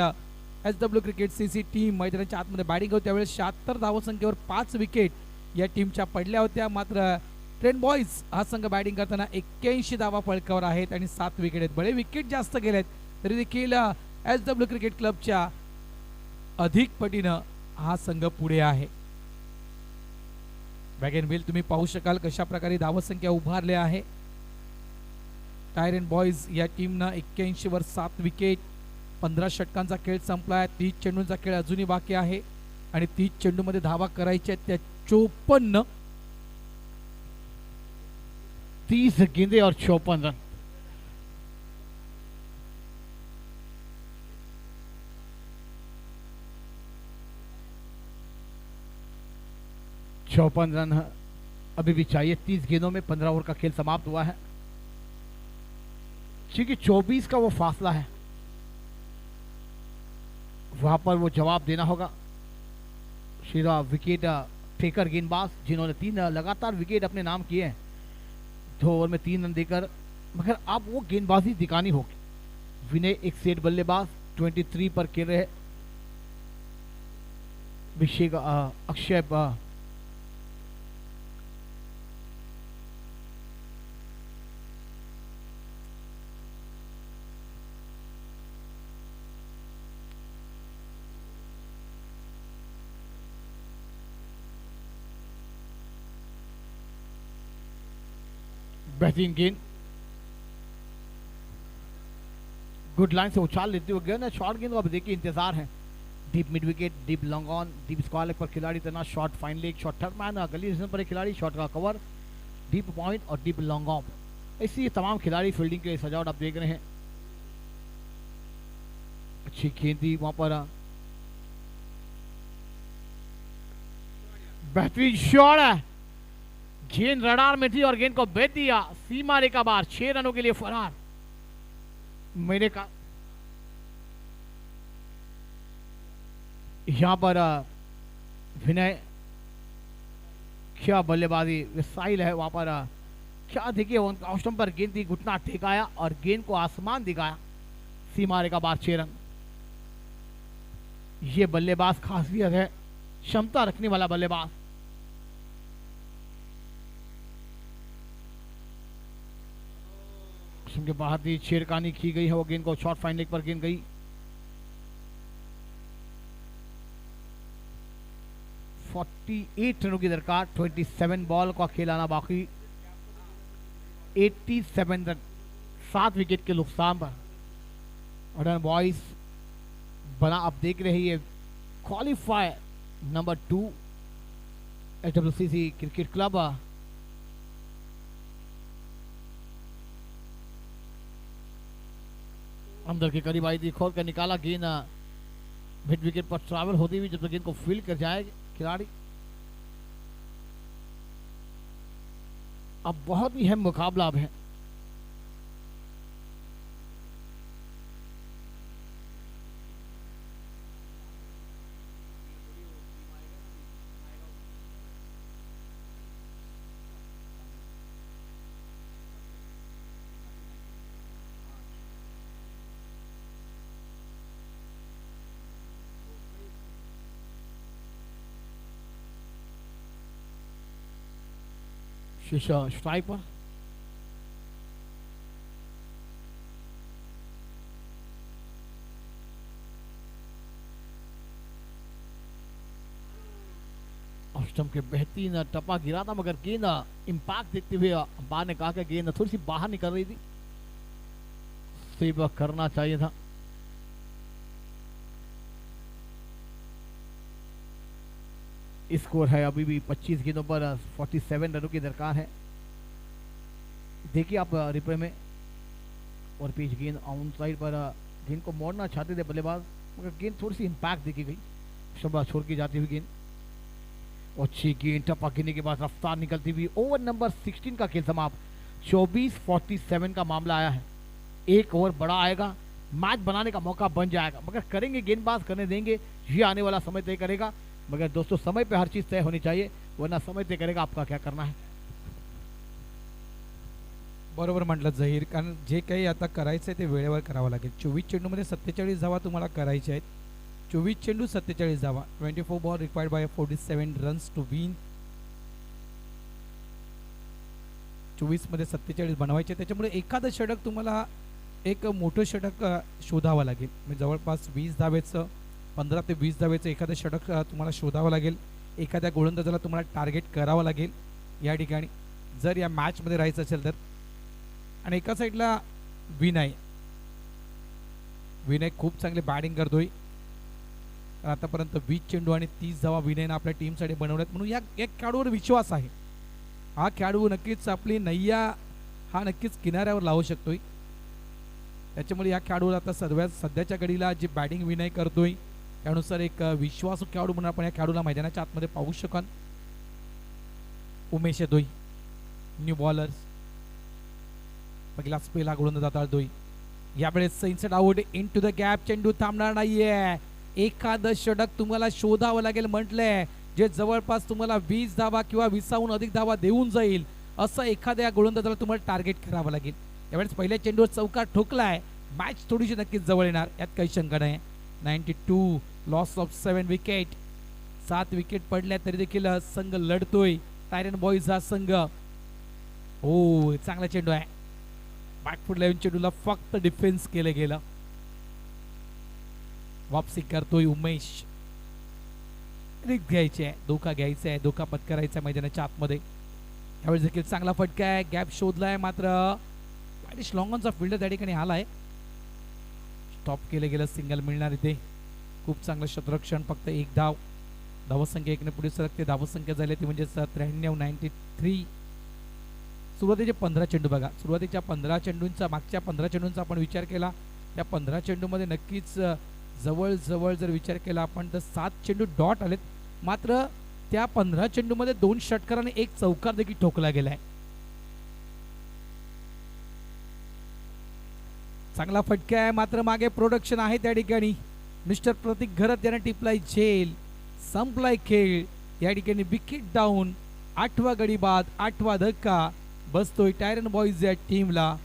SW क्रिकेट CC टीम मैदानाच्या आतमध्ये बॅटिंग होती त्यावेळेस 76 धावसंख्येवर 5 विकेट या टीमच्या पडल्या होत्या, मात्र ट्रेन बॉयज हा संघ बॅटिंग करताना 81 धावा फलकावर आहेत आणि 7 विकेट आहेत. बळे विकेट जास्त गेलेत तरी देखील SW क्रिकेट क्लबच्या अधिक पटीनं हा संघ पुढे आहे. वॅगन व्हील तुम्ही पाहू शकाल कशा प्रकारे धावसंख्या उभारली आहे. टायरन बॉयज या टीमनं 81 वर 7 विकेट. 15 षटकांचा खेळ संपलाय. 30 चेंडूंचा खेळ अजूनही बाकी आहे आणि 30 चेंडूमध्ये धावा करायच्या आहेत त्या 54. 30 गेंदे और 54 रन। चौपन रन अभी भी चाहिए। 30 गेंदों में 15 ओवर का खेल समाप्त हुआ है। क्योंकि 24 का वो फासला है, वहां पर वो जवाब देना होगा। शिरा विकेट टेकर गेंदबाज जिन्होंने 3 लगातार विकेट अपने नाम किए हैं, 2 ओवर में 3 रन देकर, मगर अब वो गेंदबाजी दिखानी होगी। विनय एक सेट बल्लेबाज 23 पर खेल रहे। अभिषेक अक्षय बेहतरीन गेंद, गुड लाइन से उछाल लेते हुए गेंद, शॉर्ट गेंद को अब देखिए इंतजार है। Deep mid wicket, deep long on, deep square leg पर खिलाड़ी तना, short fine leg, short third man, gully पर एक खिलाड़ी, शॉर्ट का कवर, डीप पॉइंट और डीप लॉन्ग ऑफ। ऐसी तमाम खिलाड़ी फील्डिंग के सजावट आप देख रहे हैं। अच्छी गेंद थी वहां पर, बेहतरीन शॉट है, गेंद रडार में थी और गेंद को भेज दिया सीमा रेखा बाहर। 6 रनों के लिए फरार। मेरे का यहां पर विनय क्या बल्लेबाजी मिसाइल है वहां पर। क्या देखिए ऑफ स्टंप पर गेंद थी, घुटना टेकाया और गेंद को आसमान दिखाया। सीमा रेखा बाहर 6 रन। ये बल्लेबाज खासियत है, क्षमता रखने वाला बल्लेबाज। के बाहर दी, छेड़खानी की गई है, वो गेंद को शॉर्ट फाइन लेग पर गेंद गई। (48 रनों की दरकार, 27 बॉल का खेल आना बाकी। 87 रन, 7 विकेट के नुकसान पर। और बॉयज बना आप देख रहे हैं qualifier number 2 HWCC cricket club. अंदर के करीब आई थी, खोल कर निकाला, गेंद मिड विकेट पर ट्रैवल होती हुई जब तक गेंद को फील्ड कर जाए खिलाड़ी। अब बहुत ही अहम मुकाबला अब है। शीशा स्ट्राइक पर स्टंप के बेहतरीन टप्पा गिरा था, मगर गेंद इंपैक्ट देखते हुए अंपायर ने कहा कि गेंद थोड़ी सी बाहर निकल रही थी, स्वीप करना चाहिए था। स्कोर है अभी भी 25 गेंदों पर 47 रनों की दरकार है। देखिए आप रिप्ले में, और पिच गेंद ऑन साइड पर, गेंद को मोड़ना चाहते थे बल्लेबाज, मगर गेंद थोड़ी सी इंपैक्ट देखी गई, शब्बा छोड़ के जाती हुई गेंद। अच्छी गेंद, टप्पा गिरने के बाद रफ्तार निकलती हुई। ओवर नंबर 16 का खेल समाप्त। 24-47 का मामला आया है। एक ओवर बड़ा आएगा, मैच बनाने का मौका बन जाएगा, मगर करेंगे गेंदबाज, करने देंगे, ये आने वाला समय तय करेगा। मगर दोस्तों समय पे हर चीज तय होनी चाहिए, वरना समय तय करेगा आपका क्या करना है। बरोबर म्हटलं जहीर, कारण जे काही आता करायचं आहे ते वेळेवर करावं लागेल। 24 चेंडूमध्ये 47 धावा तुम्हाला करायच्या आहेत। 24 चेंडू 47 धावा, 24 ball required by 47 runs to win. 24 मध्ये 47 बनवायचे, त्याच्यामुळे एखादं षटक तुम्हाला, एक मोठं षटक शोधावं लागेल। म्हणजे जवळपास 20 धावेचं, 15 ते 20 धावेचं एखादं षटक तुम्हाला शोधावं लागेल। एखाद्या गोलंदाजाला तुम्हाला टार्गेट करावं लागेल या ठिकाणी, जर या मॅचमध्ये राहायचं असेल तर। आणि एका साईडला विनय खूप चांगली बॅटिंग करतोय। आतापर्यंत 20 चेंडू आणि 30 धावा विनयनं आपल्या टीमसाठी बनवल्यात, म्हणून या एक खेळाडूवर विश्वास आहे। हा खेळाडू नक्कीच आपली नैया हा नक्कीच किनाऱ्यावर लावू शकतोय. त्याच्यामुळे या खेळाडूला आता सर्वात सध्याच्या घडीला जी बॅटिंग विनय करतोय त्यानुसार एक विश्वासू खेळाडू म्हणून आपण या खेळाडूला मैदानाच्या आतमध्ये पाहू शकाल. उमेश येतोय, न्यू बॉलर्स, पहिला स्पेल हा गोलंदाज हाताळतोय. यावेळेस inside out into the gap, चेंडू थांबणार नाहीये. एखादं षटक तुम्हाला शोधावं लागेल म्हटलंय, जे जवळपास तुम्हाला 20 धावा किंवा 20हून अधिक धावा देऊन जाईल असं एखाद्या गोलंदाजाला तुम्हाला टार्गेट करावं लागेल. यावेळेस पहिल्या चेंडूवर चौकार ठोकलाय, मॅच थोडीशी नक्कीच जवळ येणार, यात काही शंका नाही. 92 लॉस ऑफ 7 विकेट, 7 विकेट पडल्या तरी देखील संघ लढतोय. टायरन बॉईज हा संघ. हो, चांगला चेंडू आहे. बॅकफुटला येऊन चेंडूला फक्त डिफेन्स केलं गेलं. वापसी करतोय उमेश. रिस्क घ्यायची आहे, धोका घ्यायचा आहे, धोका पत्करायचा आहे मैदानाच्या आतमध्ये. यावेळेस देखील चांगला फटका आहे, गॅप शोधलाय, मात्र पॅरिश लॉंगॉनचा फिल्डर त्या ठिकाणी आलाय. स्टॉप केलं गेलं, सिंगल मिळणार इथे. खूप चांगलं क्षेत्ररक्षण, फक्त एक धाव. धावसंख्या एकने पुढे सरकते. धावसंख्या झाली ती म्हणजे 93, 93. सुरुवातीचे 15 चेंडू बघा, सुरुवातीच्या 15 चेंडूंचा, मागच्या 15 चेंडूंचा आपण विचार केला, त्या 15 चेंडूमध्ये नक्कीच जवळ जर विचार केला आपण तर 7 चेंडू डॉट आलेत. मात्र त्या 15 चेंडूमध्ये 2 षटकाराने 1 चौकार देखील ठोकला गेलाय. चांगला फटका आहे, मात्र मागे प्रोडक्शन आहे त्या ठिकाणी. मिस्टर प्रतीक घरत याने टिपलाय झेल. संपलाय खेळ. या ठिकाणी विकेट डाऊन. 8वा गडी बाद, 8वा धक्का बसतोय टायरन बॉईज या टीमला.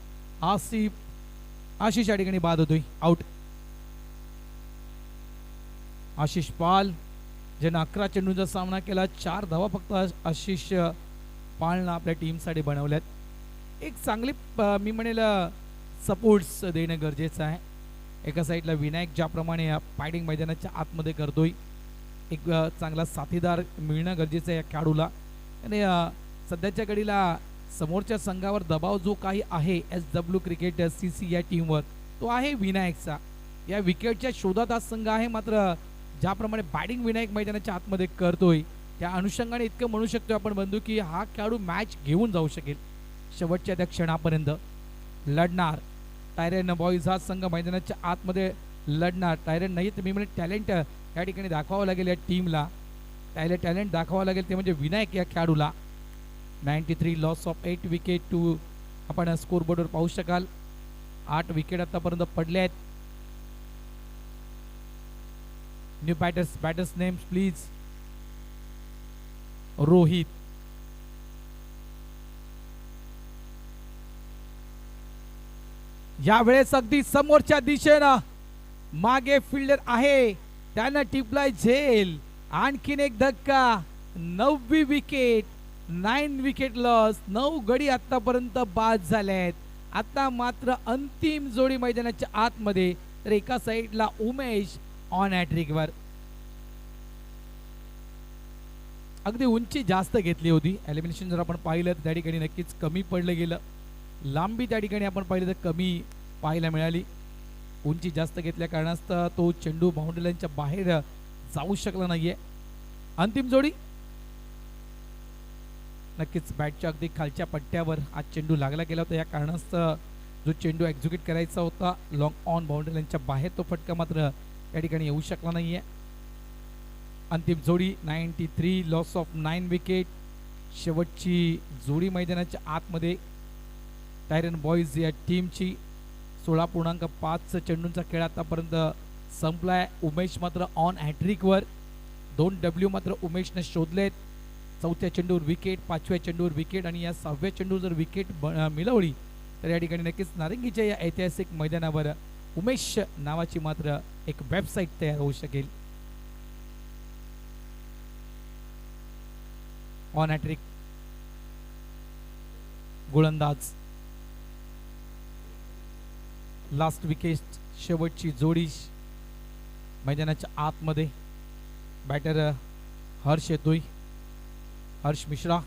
आशिष या ठिकाणी बाद होतोय, आउट. आशिष पाल ज्यानं 11 चेंडूंचा सामना केला, 4 धावा फक्त आशिष पालनं आपल्या टीमसाठी बनवल्यात. एक चांगली मी म्हणेल सपोर्ट्स देणं गरजेचं आहे. एका साईडला विनायक ज्याप्रमाणे फायटिंग मैदानाच्या आतमध्ये करतोय, एक चांगला साथीदार मिळणं गरजेचं आहे या खेळाडूला. आणि सध्याच्या घडीला समोरच्या संघावर दबाव जो काही आहे SW क्रिकेट CC या टीमवर, तो आहे विनायकचा. या विकेटच्या शोधात हा संघ आहे, मात्र ज्याप्रमाणे बॅटिंग विनायक मैदानाच्या आतमध्ये करतोय त्या अनुषंगाने इतकं म्हणू शकतो आपण बंधू की हा खेळाडू मॅच घेऊन जाऊ शकेल. शेवटच्या त्या क्षणापर्यंत लढणार टायरन बॉईज हा संघ मैदानाच्या आतमध्ये लढणार. टायरन नाही तर मी म्हणजे टॅलेंट या ठिकाणी दाखवावं लागेल या टीमला. टॅलेंट दाखवावं लागेल ते म्हणजे विनायक या खेळाडूला. 93 लॉस ऑफ 8 विकेट टू आपण स्कोरबोर्डवर पाहू शकाल. 8 विकेट आतापर्यंत पडले आहेत. New batters names please. Rohit, यावेळेस अगदी समोरच्या दिशेनं मागे फिल्डर आहे, त्यानं टिपलाय झेल. आणखीन एक धक्का. 9वी विकेट, 9 विकेट लॉस. 9 गडी आतापर्यंत बाद झालेत. आता मात्र अंतिम जोडी मैदानाच्या आतमध्ये. तर एका साईडला उमेश ऑन हॅट्रिकवर. अगदी उंची जास्त घेतली होती. एलिमिनेशन जर आपण पाहिलं तर त्या ठिकाणी नक्कीच कमी पडलं गेलं. लांबी त्या ठिकाणी आपण पाहिलं तर कमी पाहायला मिळाली. उंची जास्त घेतल्या कारणास्तव तो चेंडू बाउंड्री लाईनच्या बाहेर जाऊ शकला नाहीये. अंतिम जोडी नक्कीच बॅटच्या अगदी खालच्या पट्ट्यावर आज चेंडू लागला गेला होता. या कारणास्तव जो चेंडू एक्झिक्यूट करायचा होता लॉंग ऑन बाउंड्री लाईनच्या बाहेर, तो फटका मात्र या ठिकाणी येऊ शकला नाहीये. अंतिम जोडी 93 लॉस ऑफ 9 विकेट. शेवटची जोडी मैदानाच्या आतमध्ये टायरन बॉईज या टीमची. 16.5 चेंडूंचा खेळ आतापर्यंत संपलाय. उमेश मात्र ऑन हॅट्रिकवर. 2 W मात्र उमेशने शोधलेत. 4थ्या चेंडूवर विकेट, 5व्या चेंडूवर विकेट आणि या 6व्या चेंडूवर जर विकेट मिळवली तर या ठिकाणी नक्कीच नारंगीच्या या ऐतिहासिक मैदानावर उमेश नावाची मात्र एक वेबसाईट तयार होऊ शकेल. ऑन हॅट्रिक गोलंदाज. लास्ट विकेट, शेवटची जोडी मैदानाच्या आतमध्ये. बॅटर हर्ष येतोय, हर्ष मिश्रा.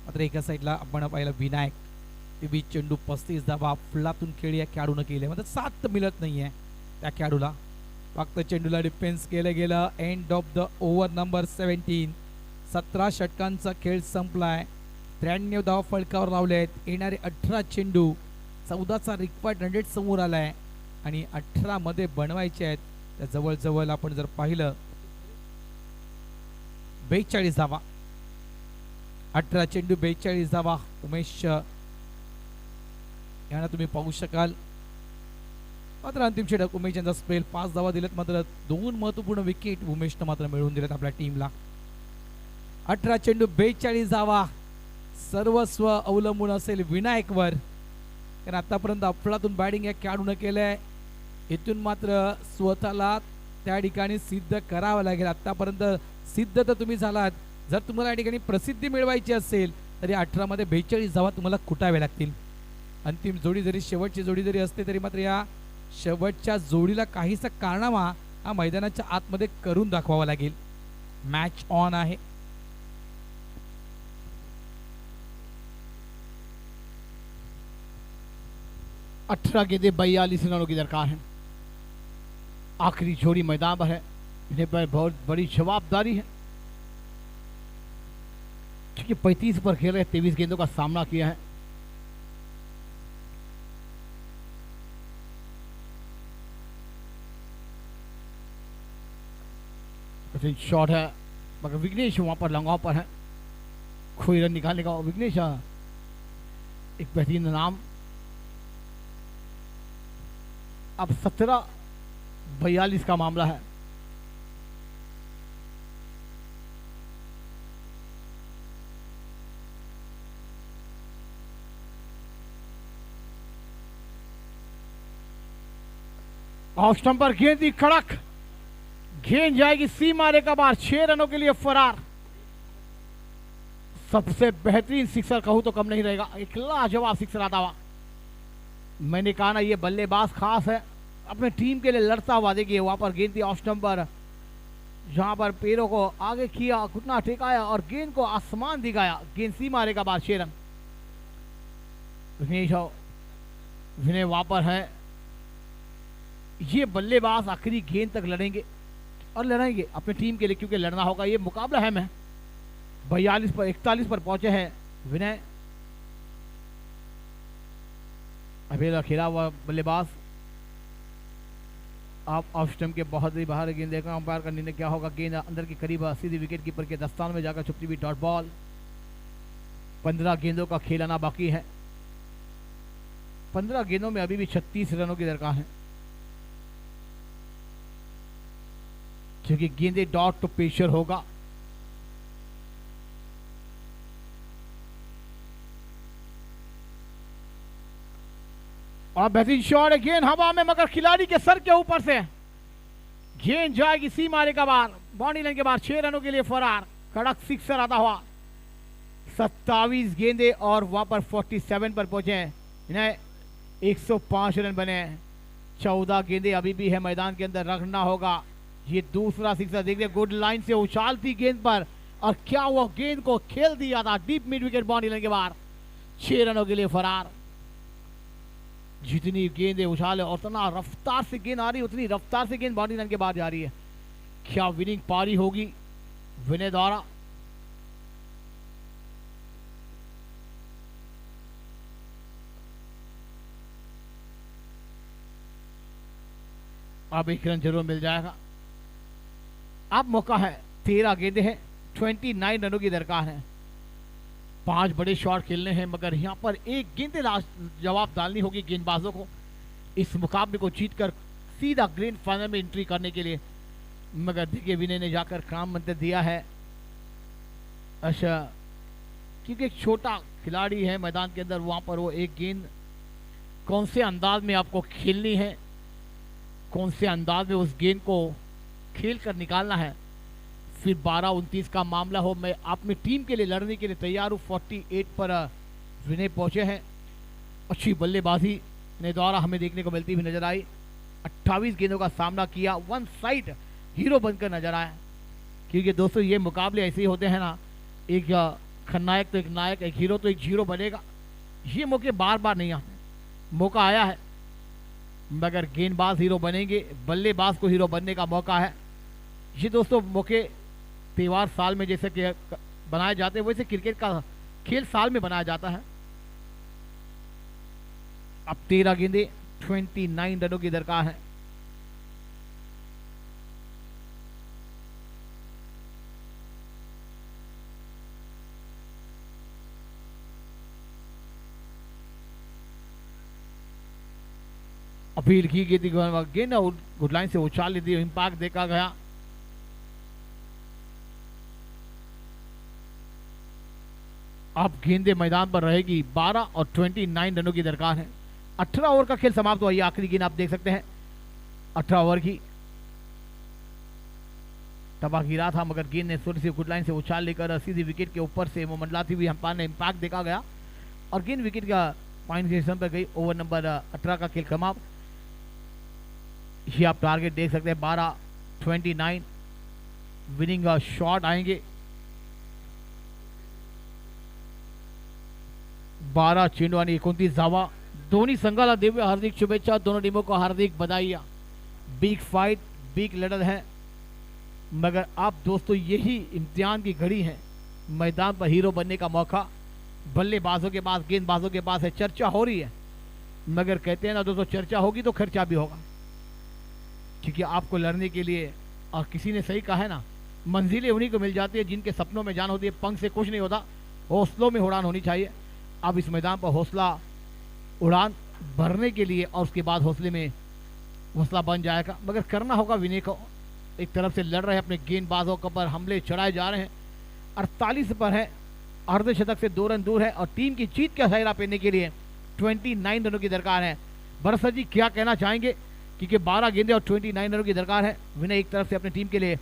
मात्र एका साईडला आपण पाहिलं विनायक. 23 चेंडू 35 धावा फुलातून खेळ या खेळाडूनं केले, मात्र 7 मिळत नाहीये त्या खेळाडूला. फक्त चेंडूला डिफेन्स केलं गेलं. End of the over number 17. 17 षटकांचा खेळ संपलाय. 93 धावा फलकावर लावले आहेत. येणारे 18 चेंडू, 14चा रिक्वायर्ड रन रेट समोर आलाय आणि 18 मध्ये बनवायचे आहेत. त्या जवळजवळ आपण जर पाहिलं 42 धावा, 18 चेंडू 42 धावा. उमेश यांना तुम्ही पाहू शकाल. मात्र अंतिम षटक उमेश यांचा स्पेल 5 धावा दिलेत. मात्र 2 महत्वपूर्ण विकेट उमेशनं मात्र मिळवून दिलेत आपल्या टीमला. 18 चेंडू 42 धावा. सर्वस्व अवलंबून असेल विनायकवर, कारण आतापर्यंत अफलातून बॅटिंग या खेळाडून केलंय. इथून मात्र स्वतःला त्या ठिकाणी सिद्ध करावं लागेल. आतापर्यंत सिद्ध तर तुम्ही झालात. जर तुम्हाला या ठिकाणी प्रसिद्धी मिळवायची असेल तरी 18 मध्ये 42 धावा तुम्हाला कुटावे लागतील. अंतिम जोडी जरी शेवटची जोडी जरी असते तरी मात्र या शेवटच्या जोडीला काहीसा कारनामा हा मैदानाच्या आतमध्ये करून दाखवावा लागेल. मॅच ऑन आहे. अठारह गेंदे 42 रनों की दरकार है. आखिरी जोड़ी मैदान पर है. इन्हें पर बहुत बड़ी जवाबदारी है क्योंकि 35 पर खेल रहे 23 गेंदों का सामना किया है. शॉट है मगर विघ्नेश वहां पर लंगाव पर है. कोई रन निकालने का विघ्नेश एक बेहतरीन नाम. अब 17-42 का मामला है. ऑफ स्टंप पर गेंद दी कड़क. गेंद जाएगी सीमा रेखा बाहर. 6 रनों के लिए फरार. सबसे बेहतरीन सिक्सर कहूं तो कम नहीं रहेगा. एक लाजवाब सिक्सर आता हुआ. मैंने कहा ना ये बल्लेबाज खास है, अपने टीम के लिए लड़ता हुआ. देखिए वहां पर गेंद थी ऑफ स्टंप पर, जहां पर पैरों को आगे किया, घुटना टेकाया और गेंद को आसमान दिखाया. गेंद सीमा रेखा बाहर. 6 रन. विनय वहां पर है. ये बल्लेबाज आखिरी गेंद तक लड़ेंगे और लड़ेंगे अपनी टीम के लिए, क्योंकि लड़ना होगा. ये मुकाबला है. मैं 42 पर 41 पर पहुंचे हैं विनय. अभी खेला हुआ बल्लेबाज. आप ऑफ स्टंप के बहुत ही बाहर गेंद देखा. अंपायर का निर्णय क्या होगा. गेंद अंदर की करीब सीधी विकेट कीपर के दस्तान में जाकर छुपती हुई डॉट बॉल. 15 गेंदों का खेल आना बाकी है. 15 गेंदों में अभी भी 36 रनों की दरकार है, क्योंकि गेंदे डॉट तो पेशर होगा. और बेहतरीन शॉट है. गेंद हवा में मगर खिलाड़ी के सर के ऊपर से गेंद जाएगी सीमा रेखा बाहर. बाउंड्री लाइन के बाद 6 रनों के लिए फरार. कड़क सिक्सर आता हुआ. 27 गेंदे और वहां पर 47 पर पहुंचे. इन्हें 105 रन बने. 14 गेंदे अभी भी है मैदान के अंदर. रखना होगा. ये दूसरा सिक्सर देखिए. गुड लाइन से उछालती गेंद पर और क्या वो गेंद को खेल दिया था deep mid wicket. Boundary line के बाहर. 6 रनों के लिए फरार. जितनी गेंदें उछाले और उतना रफ्तार से गेंद आ रही, उतनी रफ्तार से गेंद बाउंड्री लाइन के बाद जा रही है. क्या विनिंग पारी होगी विनय द्वारा. अब एक रन जरूर मिल जाएगा. अब मौका है. 13 गेंदें हैं, 29 रनों की दरकार है. 5 बड़े शॉट खेलने हैं, मगर यहाँ पर एक गेंद जवाब डालनी होगी गेंदबाजों को इस मुकाबले को जीतकर सीधा ग्रैंड फाइनल में एंट्री करने के लिए. मगर देखिए विनय ने जाकर काम मंत्र दिया है. अच्छा, क्योंकि एक छोटा खिलाड़ी है मैदान के अंदर, वहां पर वो एक गेंद कौन से अंदाज में आपको खेलनी है, कौन से अंदाज में उस गेंद को खेल कर निकालना है. फिर 12-29 का मामला हो. मैं अपनी टीम के लिए लड़ने के लिए तैयार हूँ. 48 पर विनय पहुंचे हैं. अच्छी बल्लेबाजी ने द्वारा हमें देखने को मिलती हुई नजर आई. 28 गेंदों का सामना किया. 1 साइड हीरो बनकर नजर आया. क्योंकि दोस्तों ये मुकाबले ऐसे ही होते हैं ना, एक खलनायक तो एक नायक, एक हीरो तो एक जीरो बनेगा. ये मौके बार बार नहीं आते. मौका आया है मगर गेंदबाज हीरो बनेंगे, बल्लेबाज को हीरो बनने का मौका है. ये दोस्तों मौके त्योहार साल में जैसे कि बनाए जाते हैं, वैसे क्रिकेट का खेल साल में बनाया जाता है। अब 13 गेंदे 29 रनों की दरकार है। अपील की गई थी, गेंद गुड लाइन से उछाल ली थी, इंपैक्ट देखा गया। अब गेंदे मैदान पर रहेगी। 12 और 29 रनों की दरकार है। 18 ओवर का खेल समाप्त हुआ। ये आखिरी गेंद आप देख सकते हैं 18 ओवर की। तबाह गिरा था मगर गेंद ने थोड़ी सी गुड लाइन से उछाल लेकर सीधी विकेट के ऊपर से वो मंडलाती हुई अंपायर ने इंपैक्ट देखा गया और गेंद विकेट का पॉइंट स्टेशन पर गई। ओवर नंबर 18 का खेल समाप्त। ये आप टारगेट देख सकते हैं 12-29 विनिंग शॉट आएंगे। 12 चेंडू आणि 29 धावा। दोन्ही संघाला दिव्य हार्दिक शुभेच्छा। दोनों टीमों को हार्दिक बधाइयां। बिग फाइट, बिग लड़त है मगर आप दोस्तों यही इम्तिहान की घड़ी है। मैदान पर हीरो बनने का मौका बल्लेबाजों के पास, गेंदबाजों के पास है। चर्चा हो रही है मगर कहते हैं ना दोस्तों, चर्चा होगी तो खर्चा भी होगा, क्योंकि आपको लड़ने के लिए, और किसी ने सही कहा है ना, मंजिलें उन्हीं को मिल जाती है जिनके सपनों में जान होती है। पंख से कुछ नहीं होता, हौसलों में उड़ान होनी चाहिए। अब इस मैदान पर हौसला उड़ान भरने के लिए और उसके बाद हौसले में हौसला बन जाएगा, मगर करना होगा विनय को। एक तरफ से लड़ रहे हैं अपने गेंदबाजों के पर हमले चढ़ाए जा रहे हैं। 48 पर है, अर्धशतक से 2 रन दूर है और टीम की जीत का सहरा पेने के लिए 29 रनों की दरकार है। बरसत जी क्या कहना चाहेंगे, क्योंकि 12 गेंदे और 29 रनों की दरकार है। विनय एक तरफ से अपनी टीम के लिए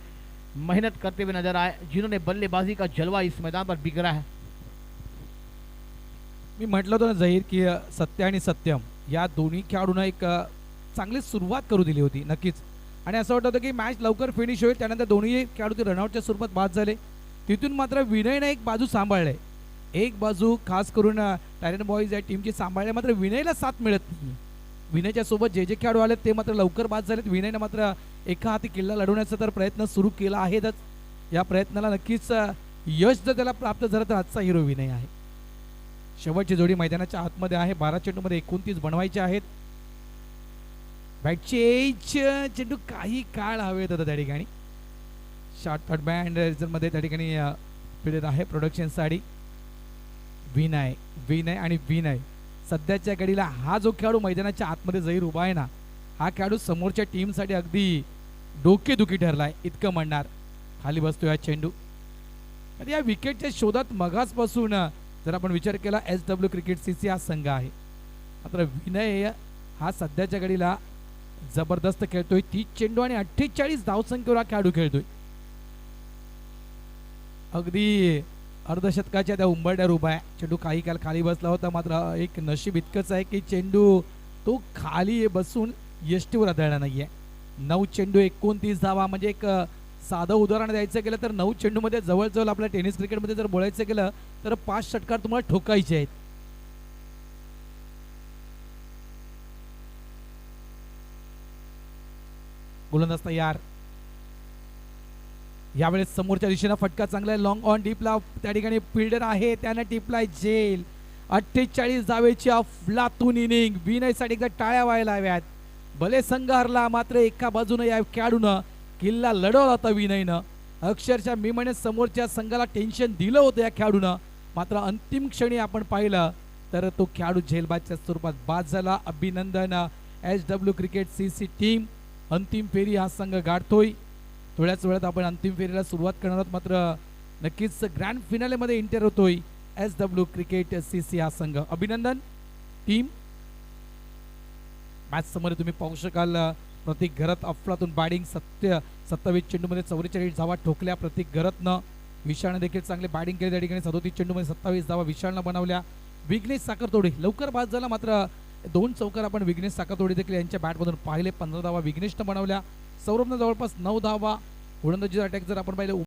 मेहनत करते हुए नजर आए, जिन्होंने बल्लेबाजी का जलवा इस मैदान पर बिखरा है। मी म्हटलं होतं ना जाहीर की सत्य आणि सत्यम या दोन्ही खेळाडूंना एक चांगली सुरुवात करू दिली होती नक्कीच, आणि असं वाटत होतं की मॅच लवकर फिनिश होईल। त्यानंतर दोन्ही खेळाडू ते रनआउटच्या स्वरूपात बाद झाले। तिथून मात्र विनयने एक बाजू सांभाळले, एक बाजू खास करून टायटन बॉईज या टीमची सांभाळले, मात्र विनयला साथ मिळत नाही। विनयच्या सोबत जे जे खेळाडू आले ते मात्र लवकर बाद झालेत। विनयने मात्र एका हाती किल्ला लढवण्याचा तर प्रयत्न सुरू केला आहेच। या प्रयत्नाला नक्कीच यश जर त्याला प्राप्त झालं तर आजचा हिरो विनय आहे। शेवटची जोडी मैदानाच्या आतमध्ये आहे। 12 चेंडूमध्ये 29 बनवायचे आहेत। बॅटचे एज चेंडू काही काळ हवेत होता त्या ठिकाणी। शॉर्ट थर्ड बँड मध्ये त्या ठिकाणी फिरत आहे प्रोडक्शन साठी विनय, विनय आणि विनय। सध्याच्या घडीला हा जो खेळाडू मैदानाच्या आतमध्ये जाहीर उभा आहे ना, हा खेळाडू समोरच्या टीमसाठी अगदी डोकेदुखी ठरलाय इतकं म्हणणार। खाली बसतोय हा चेंडू। तर या विकेटच्या शोधात मगासपासून जर आपण विचार केला SW क्रिकेट CC हा संघ आहे, मात्र विनय हा सध्याच्या घडीला जबरदस्त खेळतोय। 30 चेंडू आणि 48 धावसंख्येवर हा खेळाडू खेळतोय। अगदी अर्धशतकाच्या त्या उंबरठ्यावर उभा आहे। चेंडू काही काल खाली बसला होता, मात्र एक नशीब इतकंच आहे की चेंडू तो खाली बसून यष्टीवर आदळला नाहीये। 9 चेंडू 29 धावा, म्हणजे एक साधं उदाहरण द्यायचं गेलं तर 9 चेंडूमध्ये जवळजवळ आपल्या टेनिस क्रिकेटमध्ये जर बोलायचं गेलं तर 5 षटकार तुम्हाला ठोकायचे आहेत। गोलंदाज तयार। यावेळेस समोरच्या दिशेने फटका चांगला आहे, लॉंग ऑन डीपला त्या ठिकाणी फिल्डर आहे, त्याने टिपलाय जेल। 48 धावेची अफलातून इनिंग। विनयसाठी एकदा टाळ्या व्हायला हव्यात। भले संघ हरला, मात्र एका बाजूने या खेळाडूनं किल्ला लढवला होता विनयनं। अक्षरशः मी म्हणे समोरच्या संघाला टेन्शन दिलं होतं या खेळाडूनं, मात्र अंतिम क्षणी आपण पाहिलं तर तो खेळाडू झेलबादच्या स्वरूपात बाद झाला। अभिनंदन SW क्रिकेट CC टीम। अंतिम फेरी हा संघ गाठतोय। थोड्याच वेळात आपण अंतिम फेरीला सुरुवात करणार आहोत, मात्र नक्कीच ग्रँड फिनाले मध्ये एंटर होतोय SW क्रिकेट CC हा संघ। अभिनंदन टीम। मॅच समोर तुम्ही पाहू शकाल प्रतीक घरत अफलातून बॅटिंग। 27 चेंडूमध्ये 44 धावा ठोकल्या प्रतीक घरतनं। विशाळने देखील चांगली बॅटिंग केली त्या ठिकाणी। 37 चेंडूमध्ये 27 धावा विशाळनं बनवल्या। विघ्नेश साखरतोडे लवकर बाद झाला, मात्र 2 चौकार आपण विघ्नेश साखरतोडे देखील यांच्या बॅटमधून पाहिले। 15 धावा विघ्नेशनं बनवल्या। सौरभनं जवळपास 9 धावा। गोलंदाजीचा अटॅक जर आपण पाहिलं